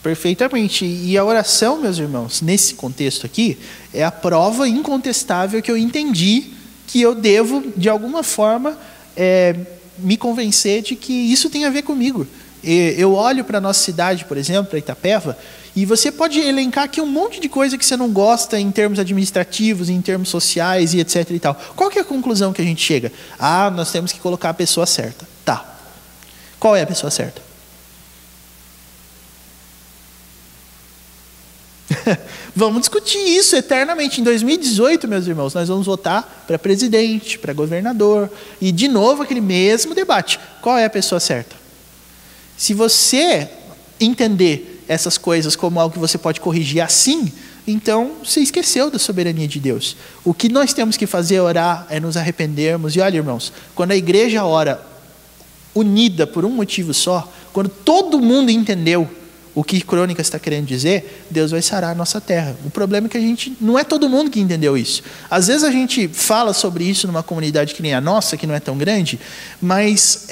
Perfeitamente. E a oração, meus irmãos, nesse contexto aqui, é a prova incontestável que eu entendi que eu devo, de alguma forma, me convencer de que isso tem a ver comigo. Eu olho para a nossa cidade, por exemplo, para Itapeva, e você pode elencar aqui um monte de coisa que você não gosta em termos administrativos, em termos sociais e etc e tal. Qual que é a conclusão que a gente chega? Nós temos que colocar a pessoa certa. Tá. Qual é a pessoa certa? Vamos discutir isso eternamente. Em 2018, meus irmãos, nós vamos votar para presidente, para governador. E, de novo, aquele mesmo debate. Qual é a pessoa certa? Se você entender essas coisas como algo que você pode corrigir assim, então você esqueceu da soberania de Deus. O que nós temos que fazer é orar, é nos arrependermos. E olha, irmãos, quando a igreja ora unida por um motivo só, quando todo mundo entendeu o que Crônicas está querendo dizer, Deus vai sarar a nossa terra. O problema é que não é todo mundo que entendeu isso. Às vezes a gente fala sobre isso numa comunidade que nem a nossa, que não é tão grande, mas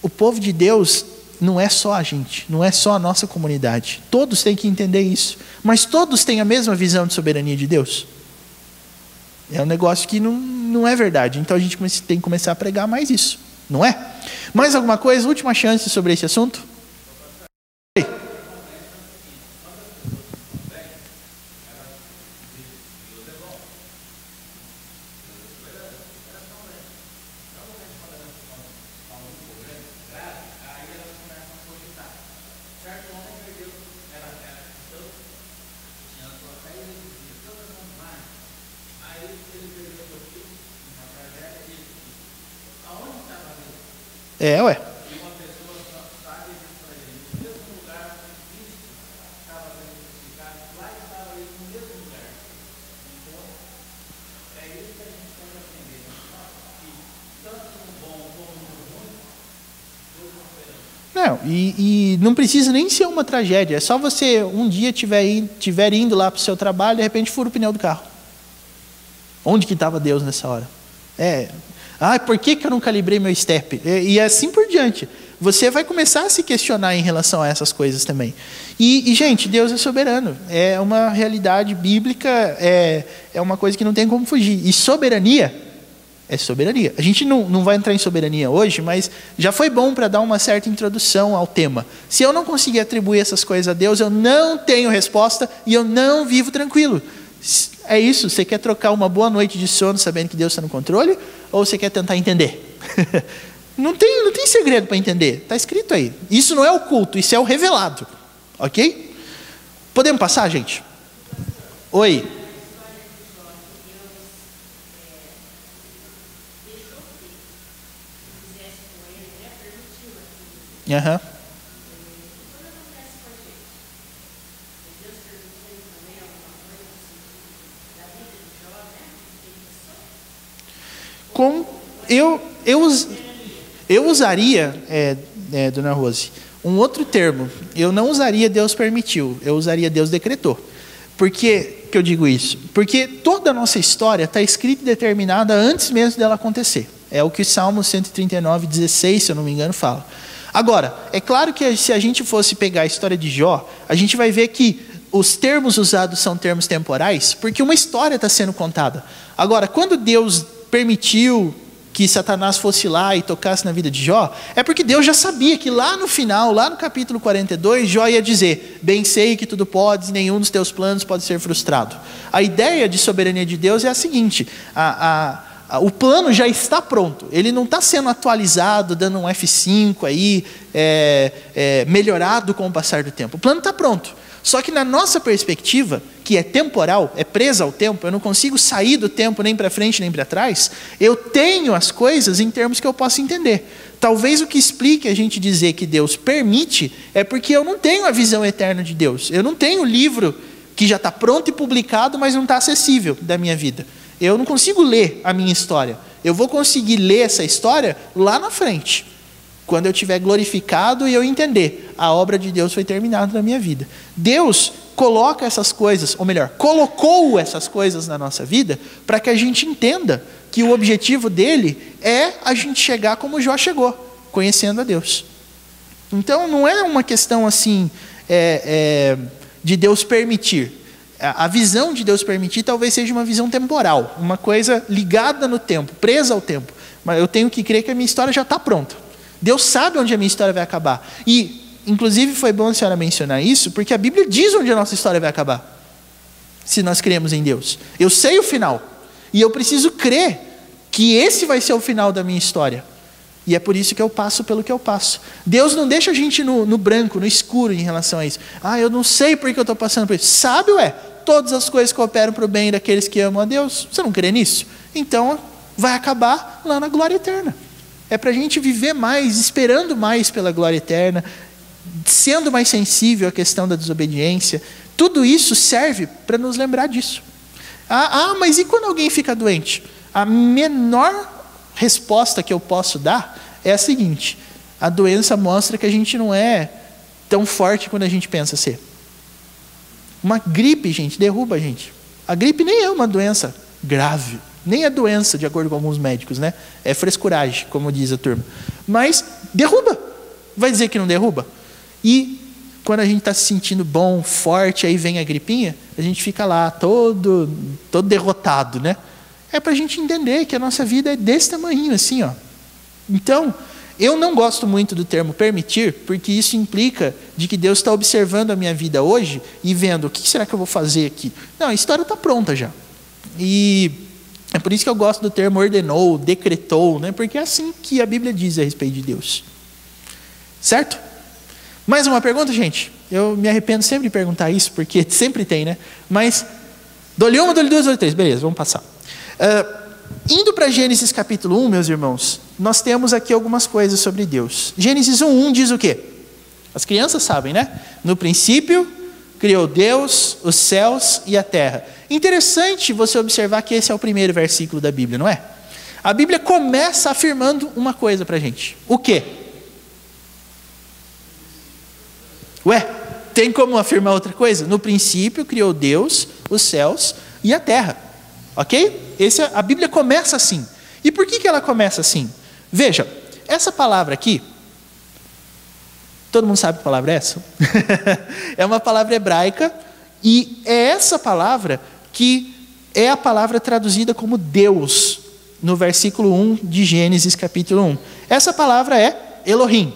o povo de Deus não é só a gente, não é só a nossa comunidade. Todos têm que entender isso. Mas todos têm a mesma visão de soberania de Deus? É um negócio que não é verdade. Então a gente tem que começar a pregar mais isso, não é? Mais alguma coisa? Última chance sobre esse assunto? Ué. Não, e não precisa nem ser uma tragédia. É só você um dia estiver indo lá para o seu trabalho, de repente fura o pneu do carro. Onde que estava Deus nessa hora? Por que eu não calibrei meu step? E assim por diante. Você vai começar a se questionar em relação a essas coisas também. E gente, Deus é soberano. É uma realidade bíblica, é uma coisa que não tem como fugir. E soberania é soberania. A gente não vai entrar em soberania hoje, mas já foi bom para dar uma certa introdução ao tema. Se eu não conseguir atribuir essas coisas a Deus, eu não tenho resposta e eu não vivo tranquilo. É isso, você quer trocar uma boa noite de sono sabendo que Deus está no controle? Ou você quer tentar entender? Não tem segredo para entender, está escrito aí. Isso não é oculto, isso é o revelado. Ok? Podemos passar, gente? Oi. Aham. Eu usaria, dona Rose, um outro termo. Eu não usaria Deus permitiu, eu usaria Deus decretou. Por que eu digo isso? Porque toda a nossa história está escrita e determinada antes mesmo dela acontecer. É o que Salmo 139, 16, se eu não me engano, fala. Agora, é claro que se a gente fosse pegar a história de Jó, a gente vai ver que os termos usados são termos temporais, porque uma história está sendo contada. Agora, quando Deus permitiu que Satanás fosse lá e tocasse na vida de Jó, é porque Deus já sabia que lá no final, lá no capítulo 42, Jó ia dizer: bem sei que tudo podes, nenhum dos teus planos pode ser frustrado. A ideia de soberania de Deus é a seguinte: o plano já está pronto, ele não está sendo atualizado, dando um F5 aí, melhorado com o passar do tempo. O plano está pronto. Só que na nossa perspectiva, que é temporal, é presa ao tempo, eu não consigo sair do tempo nem para frente nem para trás, eu tenho as coisas em termos que eu posso entender. Talvez o que explique a gente dizer que Deus permite é porque eu não tenho a visão eterna de Deus. Eu não tenho o livro que já está pronto e publicado, mas não está acessível da minha vida. Eu não consigo ler a minha história. Eu vou conseguir ler essa história lá na frente, quando eu estiver glorificado e eu entender, a obra de Deus foi terminada na minha vida. Deus coloca essas coisas, ou melhor, colocou essas coisas na nossa vida para que a gente entenda que o objetivo dele é a gente chegar como Jó chegou, conhecendo a Deus. Então não é uma questão assim de Deus permitir. A visão de Deus permitir talvez seja uma visão temporal, uma coisa ligada no tempo, presa ao tempo. Mas eu tenho que crer que a minha história já está pronta. Deus sabe onde a minha história vai acabar. E, inclusive, foi bom a senhora mencionar isso, porque a Bíblia diz onde a nossa história vai acabar, se nós cremos em Deus. Eu sei o final, e eu preciso crer que esse vai ser o final da minha história. E é por isso que eu passo pelo que eu passo. Deus não deixa a gente no branco, no escuro em relação a isso. Eu não sei por que eu estou passando por isso. Sabe, todas as coisas cooperam para o bem daqueles que amam a Deus. Você não crê nisso? Então, vai acabar lá na glória eterna. É para a gente viver mais, esperando mais pela glória eterna, sendo mais sensível à questão da desobediência. Tudo isso serve para nos lembrar disso. Mas e quando alguém fica doente? A menor resposta que eu posso dar é a seguinte: a doença mostra que a gente não é tão forte quando a gente pensa ser. Uma gripe, gente, derruba a gente. A gripe nem é uma doença grave. Nem é doença, de acordo com alguns médicos, né? É frescuragem, como diz a turma. Mas derruba. Vai dizer que não derruba? E quando a gente está se sentindo bom, forte, aí vem a gripinha, a gente fica lá todo derrotado, né? É para a gente entender que a nossa vida é desse tamanho, assim, ó. Então, eu não gosto muito do termo permitir, porque isso implica de que Deus está observando a minha vida hoje e vendo o que será que eu vou fazer aqui. Não, a história está pronta já. E é por isso que eu gosto do termo ordenou, decretou, né? Porque é assim que a Bíblia diz a respeito de Deus. Certo? Mais uma pergunta, gente? Eu me arrependo sempre de perguntar isso, porque sempre tem, né? Mas, dou-lhe uma, dou-lhe duas, dou-lhe três. Beleza, vamos passar. Indo para Gênesis capítulo 1, meus irmãos, nós temos aqui algumas coisas sobre Deus. Gênesis 1:1 diz o quê? As crianças sabem, né? No princípio, criou Deus os céus e a terra. Interessante você observar que esse é o primeiro versículo da Bíblia, não é? A Bíblia começa afirmando uma coisa para a gente. O quê? Tem como afirmar outra coisa? No princípio criou Deus os céus e a terra. Ok? A Bíblia começa assim. E por que ela começa assim? Veja, essa palavra aqui, todo mundo sabe que palavra é essa? É uma palavra hebraica, e é essa palavra que é a palavra traduzida como Deus, no versículo 1 de Gênesis capítulo 1. Essa palavra é Elohim,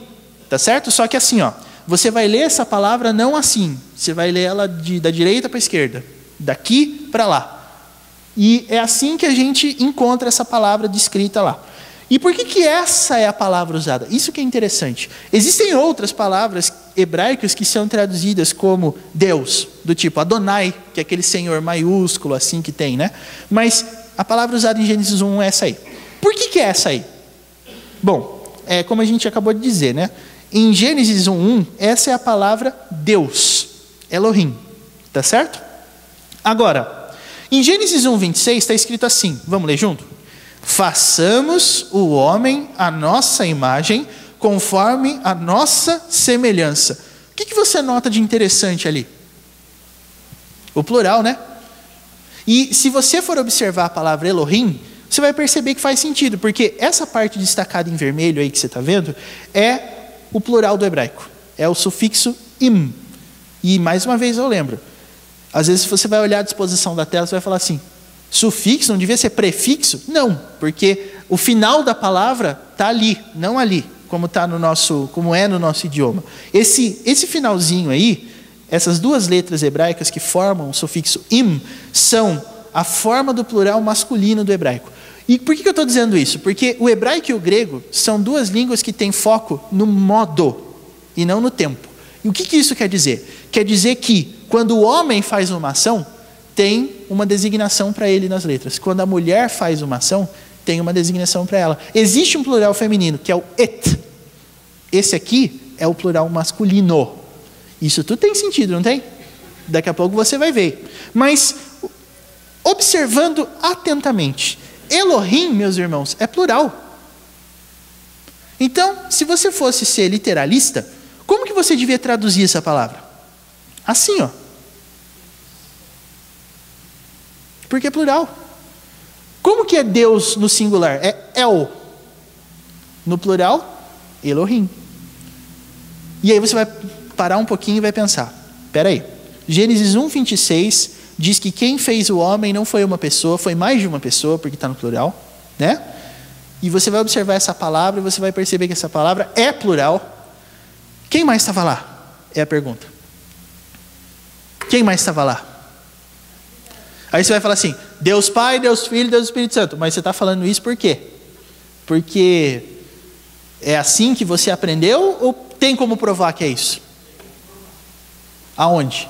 tá certo? Só que assim, você vai ler essa palavra não assim, você vai ler ela da direita para a esquerda, daqui para lá. E é assim que a gente encontra essa palavra descrita lá. E por que essa é a palavra usada? Isso que é interessante. Existem outras palavras hebraicas que são traduzidas como Deus, do tipo Adonai, que é aquele Senhor maiúsculo assim que tem, né? Mas a palavra usada em Gênesis 1 é essa aí. Por que é essa aí? Bom, como a gente acabou de dizer, né? Em Gênesis 1:1, essa é a palavra Deus, Elohim, tá certo? Agora, em Gênesis 1:26 está escrito assim, vamos ler junto? Façamos o homem à nossa imagem, conforme a nossa semelhança. O que você nota de interessante ali? O plural, né? E se você for observar a palavra Elohim, você vai perceber que faz sentido, porque essa parte destacada em vermelho aí que você está vendo é o plural do hebraico. É o sufixo im. E mais uma vez eu lembro, às vezes você vai olhar a disposição da tela, você vai falar assim, sufixo não devia ser prefixo? Não, porque o final da palavra está ali, não ali, como é no nosso idioma. Esse finalzinho aí, essas duas letras hebraicas que formam o sufixo im, são a forma do plural masculino do hebraico. E por que eu estou dizendo isso? Porque o hebraico e o grego são duas línguas que têm foco no modo e não no tempo. E o que isso quer dizer? Quer dizer que quando o homem faz uma ação, tem uma designação para ele nas letras. Quando a mulher faz uma ação, tem uma designação para ela. Existe um plural feminino, que é o et. Esse aqui é o plural masculino. Isso tudo tem sentido, não tem? Daqui a pouco você vai ver. Mas, observando atentamente, Elohim, meus irmãos, é plural. Então, se você fosse ser literalista, como que você devia traduzir essa palavra? Assim, ó. Porque é plural. Como que é Deus no singular? É El. No plural, Elohim. E aí você vai parar um pouquinho e vai pensar, espera aí, Gênesis 1:26 diz que quem fez o homem não foi uma pessoa, foi mais de uma pessoa, porque está no plural, né? E você vai observar essa palavra e você vai perceber que essa palavra é plural. Quem mais estava lá? É a pergunta. Quem mais estava lá? Aí você vai falar assim, Deus Pai, Deus Filho, Deus Espírito Santo. Mas você está falando isso por quê? Porque é assim que você aprendeu ou tem como provar que é isso? Aonde?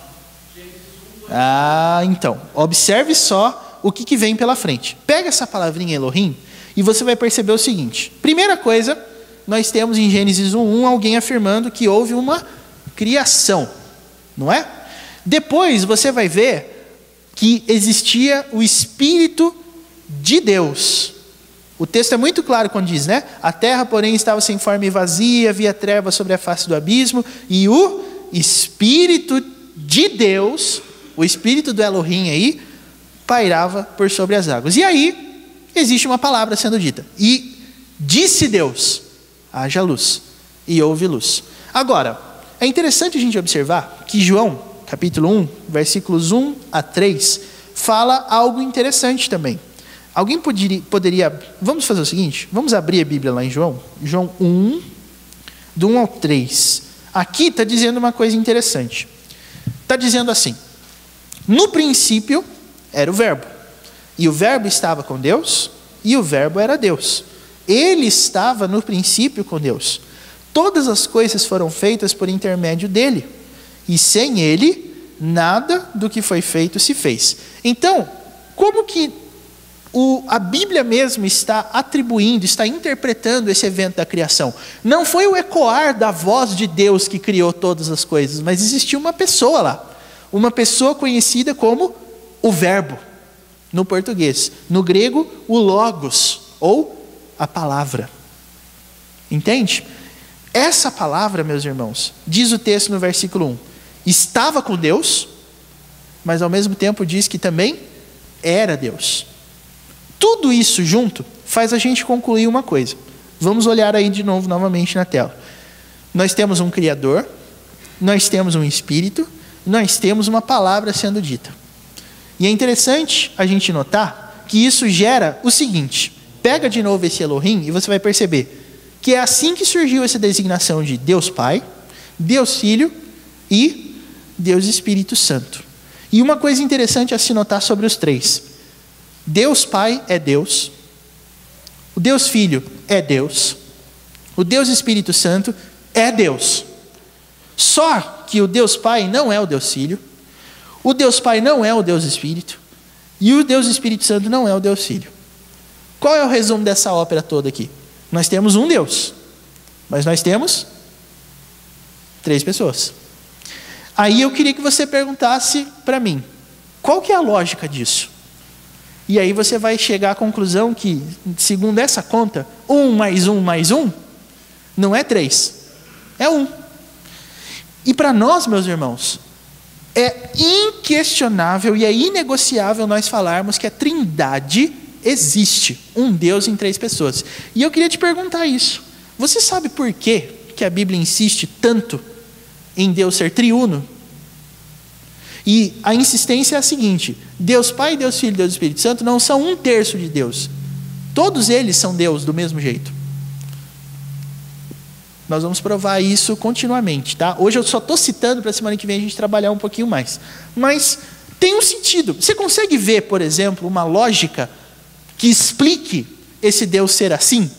Então, observe só o que vem pela frente. Pega essa palavrinha Elohim e você vai perceber o seguinte. Primeira coisa, nós temos em Gênesis 1:1 alguém afirmando que houve uma criação, não é? Depois você vai ver que existia o Espírito de Deus. O texto é muito claro quando diz, né? A terra, porém, estava sem forma e vazia, havia trevas sobre a face do abismo, e o Espírito de Deus, o Espírito do Elohim aí, pairava por sobre as águas. E aí, existe uma palavra sendo dita. E disse Deus, haja luz, e houve luz. Agora, é interessante a gente observar que João, capítulo 1, versículos 1 a 3, fala algo interessante também. Alguém poderia... Vamos fazer o seguinte, vamos abrir a Bíblia lá em João 1, do 1 ao 3. Aqui está dizendo uma coisa interessante. Está dizendo assim, no princípio era o verbo, e o verbo estava com Deus, e o verbo era Deus. Ele estava no princípio com Deus. Todas as coisas foram feitas por intermédio dele, e sem ele, nada do que foi feito se fez. Então, como que a Bíblia mesmo está atribuindo, está interpretando esse evento da criação? Não foi o ecoar da voz de Deus que criou todas as coisas, mas existia uma pessoa lá. Uma pessoa conhecida como o verbo, no português. No grego, o logos, ou a palavra. Entende? Essa palavra, meus irmãos, diz o texto no versículo 1, estava com Deus, mas ao mesmo tempo diz que também era Deus. Tudo isso junto faz a gente concluir uma coisa. Vamos olhar aí de novo, novamente na tela. Nós temos um Criador, nós temos um Espírito, nós temos uma palavra sendo dita. E é interessante a gente notar que isso gera o seguinte. Pega de novo esse Elohim e você vai perceber que é assim que surgiu essa designação de Deus Pai, Deus Filho e Deus Espírito Santo. E uma coisa interessante a se notar sobre os três. Deus Pai é Deus, o Deus Filho é Deus, o Deus Espírito Santo é Deus. Só que o Deus Pai não é o Deus Filho, o Deus Pai não é o Deus Espírito, e o Deus Espírito Santo não é o Deus Filho. Qual é o resumo dessa ópera toda aqui? Nós temos um Deus, mas nós temos 3 pessoas. Aí eu queria que você perguntasse para mim, qual que é a lógica disso? E aí você vai chegar à conclusão que, segundo essa conta, 1 mais 1 mais 1 não é 3, é 1. E para nós, meus irmãos, é inquestionável e é inegociável nós falarmos que a Trindade existe, um Deus em 3 pessoas. E eu queria te perguntar isso. Você sabe por quê que a Bíblia insiste tanto em Deus ser triuno? E a insistência é a seguinte: Deus Pai, Deus Filho e Deus Espírito Santo não são 1/3 de Deus. Todos eles são Deus do mesmo jeito. Nós vamos provar isso continuamente, tá? Hoje eu só estou citando para a semana que vem a gente trabalhar um pouquinho mais. Mas tem um sentido. Você consegue ver, por exemplo, uma lógica que explique esse Deus ser assim?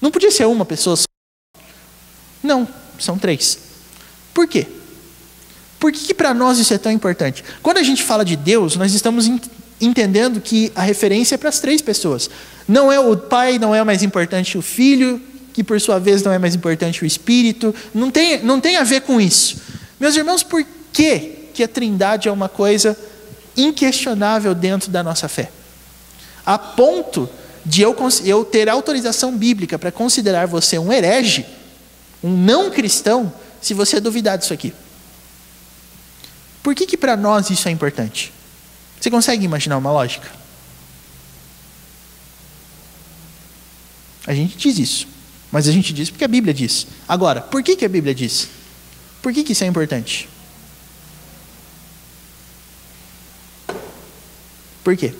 Não podia ser uma pessoa só. Não, são 3. Por quê? Por que para nós isso é tão importante? Quando a gente fala de Deus, nós estamos entendendo que a referência é para as 3 pessoas. Não é o Pai, não é mais importante o Filho, que por sua vez não é mais importante o Espírito. Não tem a ver com isso. Meus irmãos, por que a Trindade é uma coisa inquestionável dentro da nossa fé? A ponto de eu ter autorização bíblica para considerar você um herege, um não cristão, se você duvidar disso aqui. Por que para nós isso é importante? Você consegue imaginar uma lógica? A gente diz isso, mas a gente diz porque a Bíblia diz. Agora, por que a Bíblia diz? Por que isso é importante? Por quê?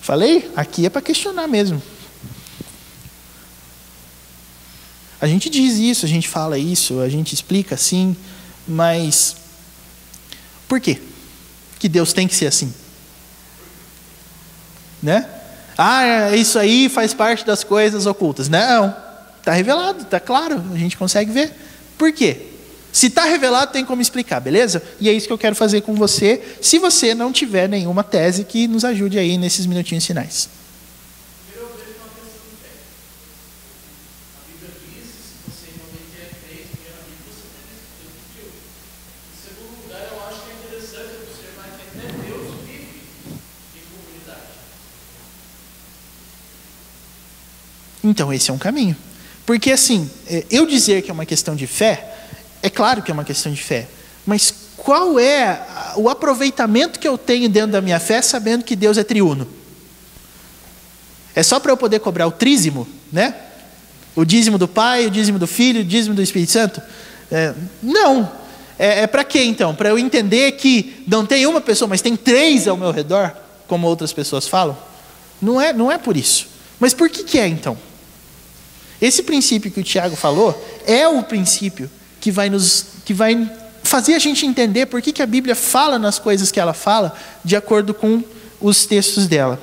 Falei? Aqui é para questionar mesmo. A gente diz isso, a gente fala isso, a gente explica assim, mas por quê que Deus tem que ser assim? Né? Isso aí faz parte das coisas ocultas. Não, está revelado, está claro, a gente consegue ver. Por quê? Se está revelado, tem como explicar, beleza? E é isso que eu quero fazer com você, se você não tiver nenhuma tese que nos ajude aí nesses minutinhos finais. Então esse é um caminho. Porque assim, eu dizer que é uma questão de fé, é claro que é uma questão de fé, mas qual é o aproveitamento que eu tenho dentro da minha fé sabendo que Deus é triuno? É só para eu poder cobrar o trízimo, né? O dízimo do Pai, o dízimo do Filho, o dízimo do Espírito Santo? Não. É para quê então? Para eu entender que não tem uma pessoa, mas tem 3 ao meu redor, como outras pessoas falam? Não é por isso. Mas por que é então? Esse princípio que o Tiago falou é o princípio que vai fazer a gente entender por que a Bíblia fala nas coisas que ela fala de acordo com os textos dela.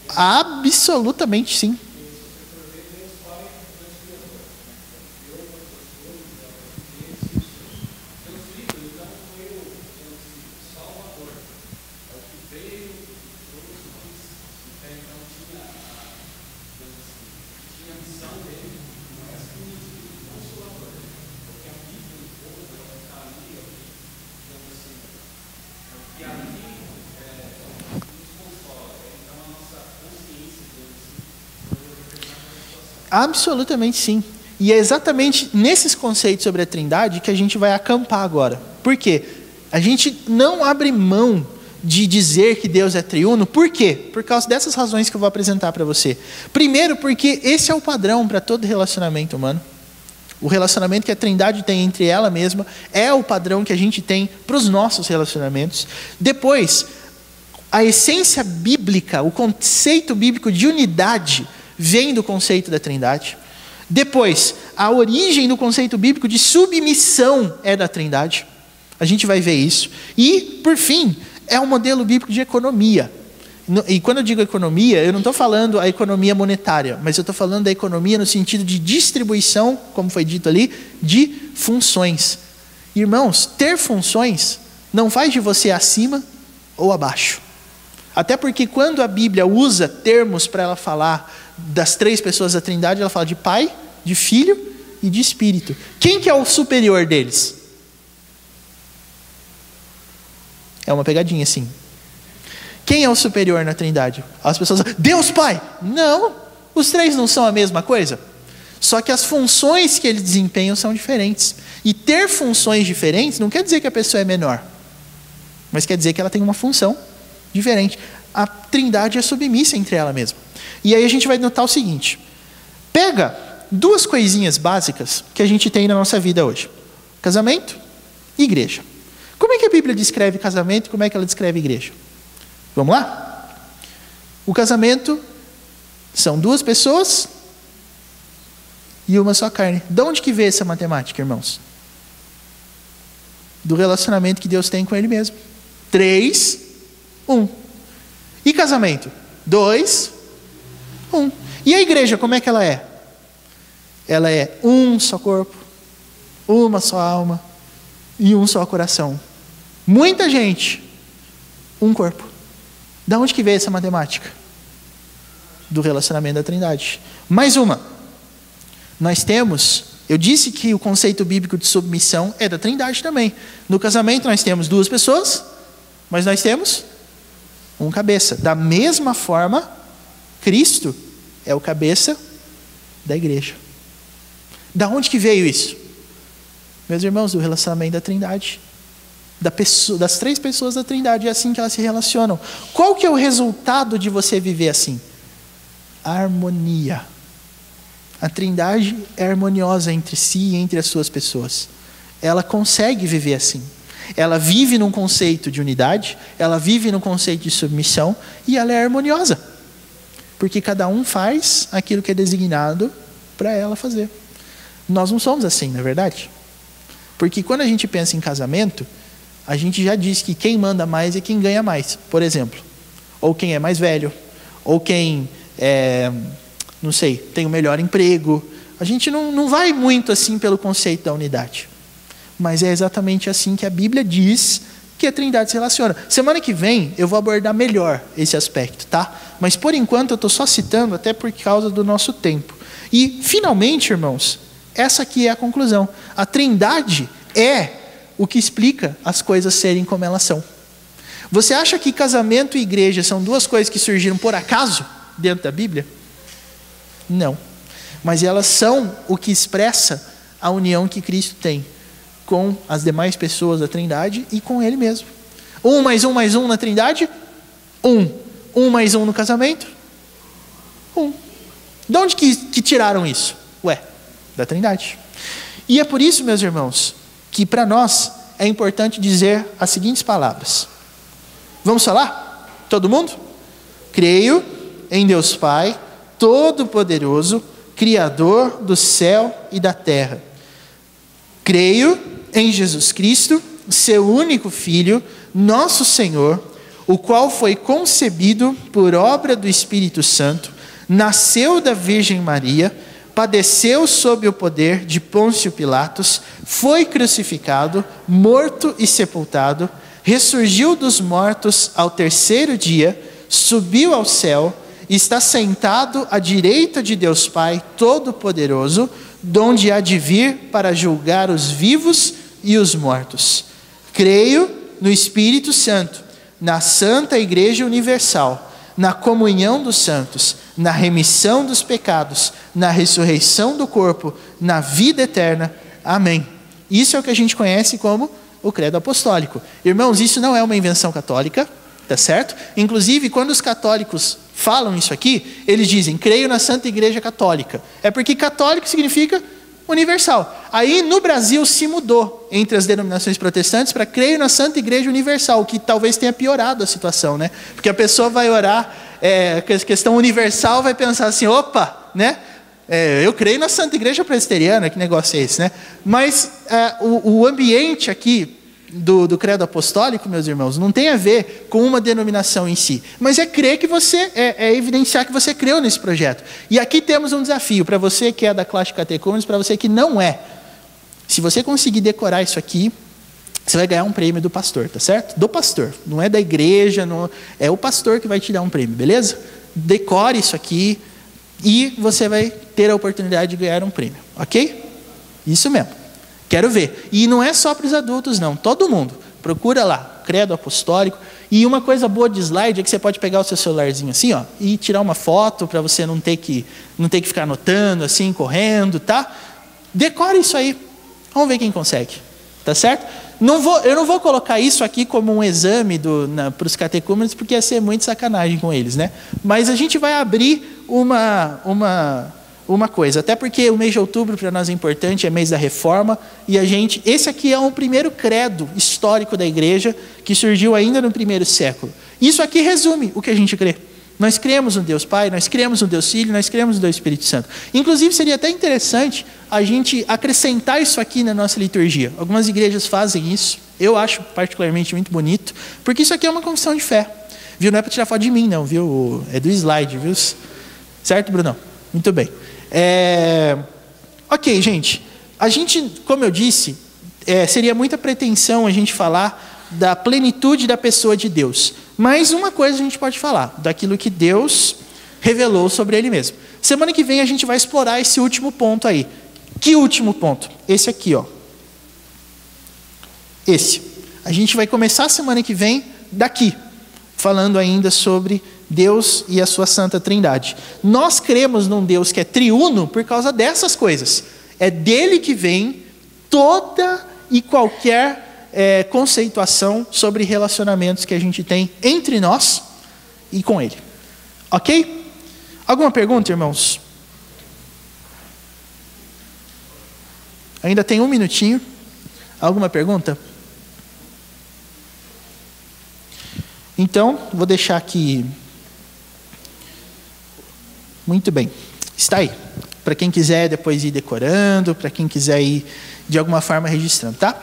Absolutamente sim. Absolutamente sim. E é exatamente nesses conceitos sobre a Trindade que a gente vai acampar agora. Por quê? A gente não abre mão de dizer que Deus é triuno. Por quê? Por causa dessas razões que eu vou apresentar para você. Primeiro, porque esse é o padrão para todo relacionamento humano. O relacionamento que a Trindade tem entre ela mesma é o padrão que a gente tem para os nossos relacionamentos. Depois, a essência bíblica, o conceito bíblico de unidade vem do conceito da Trindade. Depois, a origem do conceito bíblico de submissão é da Trindade. A gente vai ver isso. E, por fim, é um modelo bíblico de economia. E quando eu digo economia, eu não estou falando a economia monetária, mas eu estou falando da economia no sentido de distribuição, como foi dito ali, de funções. Irmãos, ter funções não faz de você acima ou abaixo. Até porque quando a Bíblia usa termos para ela falar das 3 pessoas da Trindade, ela fala de Pai, de Filho e de Espírito. Quem que é o superior deles? É uma pegadinha assim. Quem é o superior na Trindade? As pessoas dizem, Deus Pai! Não, os 3 não são a mesma coisa. Só que as funções que eles desempenham são diferentes. E ter funções diferentes não quer dizer que a pessoa é menor, mas quer dizer que ela tem uma função diferente. A Trindade é submissa entre ela mesma. E aí a gente vai notar o seguinte: pega 2 coisinhas básicas que a gente tem na nossa vida hoje: casamento e igreja. Como é que a Bíblia descreve casamento e como é que ela descreve igreja? Vamos lá? O casamento são 2 pessoas e uma só carne. De onde que veio essa matemática, irmãos? Do relacionamento que Deus tem com Ele mesmo. 3, 1. E casamento? 2, 1. E a igreja, como é que ela é? Ela é um só corpo, uma só alma e um só coração. Muita gente, um corpo. Da onde que veio essa matemática? Do relacionamento da Trindade. Mais uma. Nós temos, eu disse que o conceito bíblico de submissão é da Trindade também. No casamento nós temos 2 pessoas, mas nós temos um cabeça. Da mesma forma, Cristo é o cabeça da igreja. Da onde que veio isso? Meus irmãos, do relacionamento da Trindade. Das 3 pessoas da Trindade, é assim que elas se relacionam. Qual que é o resultado de você viver assim? Harmonia. A Trindade é harmoniosa entre si e entre as suas pessoas. Ela consegue viver assim. Ela vive num conceito de unidade, ela vive num conceito de submissão e ela é harmoniosa. Porque cada um faz aquilo que é designado para ela fazer. Nós não somos assim, não é verdade? Porque quando a gente pensa em casamento, a gente já diz que quem manda mais é quem ganha mais, por exemplo. Ou quem é mais velho, ou quem não sei, tem o melhor emprego. A gente não vai muito assim pelo conceito da unidade. Mas é exatamente assim que a Bíblia diz que a Trindade se relaciona. Semana que vem eu vou abordar melhor esse aspecto, tá? Mas por enquanto eu estou só citando até por causa do nosso tempo. E finalmente, irmãos, essa aqui é a conclusão. A Trindade é o que explica as coisas serem como elas são. Você acha que casamento e igreja são 2 coisas que surgiram por acaso dentro da Bíblia? Não. Mas elas são o que expressa a união que Cristo tem com as demais pessoas da Trindade e com Ele mesmo. 1 mais 1 mais 1 na Trindade? 1. 1 mais 1 no casamento? 1. De onde que tiraram isso? Da Trindade. E é por isso, meus irmãos, que para nós é importante dizer as seguintes palavras. Vamos falar? Todo mundo? Creio em Deus Pai, Todo-Poderoso, Criador do céu e da terra. Creio em Jesus Cristo, seu único Filho, nosso Senhor, o qual foi concebido por obra do Espírito Santo, nasceu da Virgem Maria, padeceu sob o poder de Pôncio Pilatos, foi crucificado, morto e sepultado, ressurgiu dos mortos ao 3º dia, subiu ao céu, está sentado à direita de Deus Pai Todo-Poderoso, donde há de vir para julgar os vivos e os mortos. Creio no Espírito Santo, na Santa Igreja Universal, na comunhão dos santos, na remissão dos pecados, na ressurreição do corpo, na vida eterna. Amém. Isso é o que a gente conhece como o credo apostólico. Irmãos, isso não é uma invenção católica, tá certo? Inclusive, quando os católicos falam isso aqui, eles dizem, creio na Santa Igreja Católica. É porque católico significa universal. Aí no Brasil se mudou entre as denominações protestantes para creio na Santa Igreja Universal, o que talvez tenha piorado a situação, né? Porque a pessoa vai orar, questão universal, vai pensar assim, opa, né? Eu creio na Santa Igreja Presbiteriana, que negócio é esse, né? Mas o ambiente aqui do credo apostólico, meus irmãos, não tem a ver com uma denominação em si, mas é crer que você, evidenciar que você creu nesse projeto. E aqui temos um desafio para você que é da classe de catecúmenos, para você que não é. Se você conseguir decorar isso aqui, você vai ganhar um prêmio do pastor, tá certo? Do pastor, não é da igreja, não, é o pastor que vai te dar um prêmio, beleza? Decore isso aqui e você vai ter a oportunidade de ganhar um prêmio, ok? Isso mesmo, quero ver. E não é só para os adultos não, todo mundo. Procura lá, Credo Apostólico. E uma coisa boa de slide é que você pode pegar o seu celularzinho assim, ó, e tirar uma foto para você não ter que ficar anotando assim, correndo, tá? Decore isso aí. Vamos ver quem consegue, tá certo? Eu não vou colocar isso aqui como um exame para os catecúmenos, porque ia ser muito sacanagem com eles, né? Mas a gente vai abrir uma coisa, até porque o mês de outubro para nós é importante, é mês da reforma, e esse aqui é um primeiro credo histórico da igreja, que surgiu ainda no primeiro século. Isso aqui resume o que a gente crê. Nós cremos no Deus Pai, nós cremos no Deus Filho, nós cremos no Deus Espírito Santo. Inclusive, seria até interessante a gente acrescentar isso aqui na nossa liturgia. Algumas igrejas fazem isso. Eu acho particularmente muito bonito, porque isso aqui é uma confissão de fé. Viu? Não é para tirar foto de mim, não, viu? É do slide, viu? Certo, Brunão? Muito bem. Ok, gente. A gente, como eu disse, seria muita pretensão a gente falar da plenitude da pessoa de Deus. Mas uma coisa a gente pode falar, daquilo que Deus revelou sobre Ele mesmo. Semana que vem a gente vai explorar esse último ponto aí. Que último ponto? Esse aqui, ó. Esse. A gente vai começar a semana que vem daqui, falando ainda sobre Deus e a sua Santa Trindade. Nós cremos num Deus que é triuno por causa dessas coisas. É dele que vem toda e qualquer conceituação sobre relacionamentos que a gente tem entre nós e com Ele. Ok? Alguma pergunta, irmãos? Ainda tem um minutinho. Alguma pergunta? Então, vou deixar aqui. Muito bem. Está aí. Para quem quiser depois ir decorando, para quem quiser ir de alguma forma registrando, tá?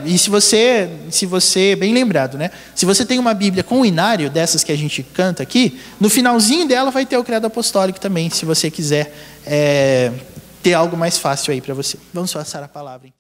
E se você, bem lembrado, né? Se você tem uma Bíblia com o inário, dessas que a gente canta aqui, no finalzinho dela vai ter o Credo Apostólico também, se você quiser ter algo mais fácil aí para você. Vamos passar a palavra.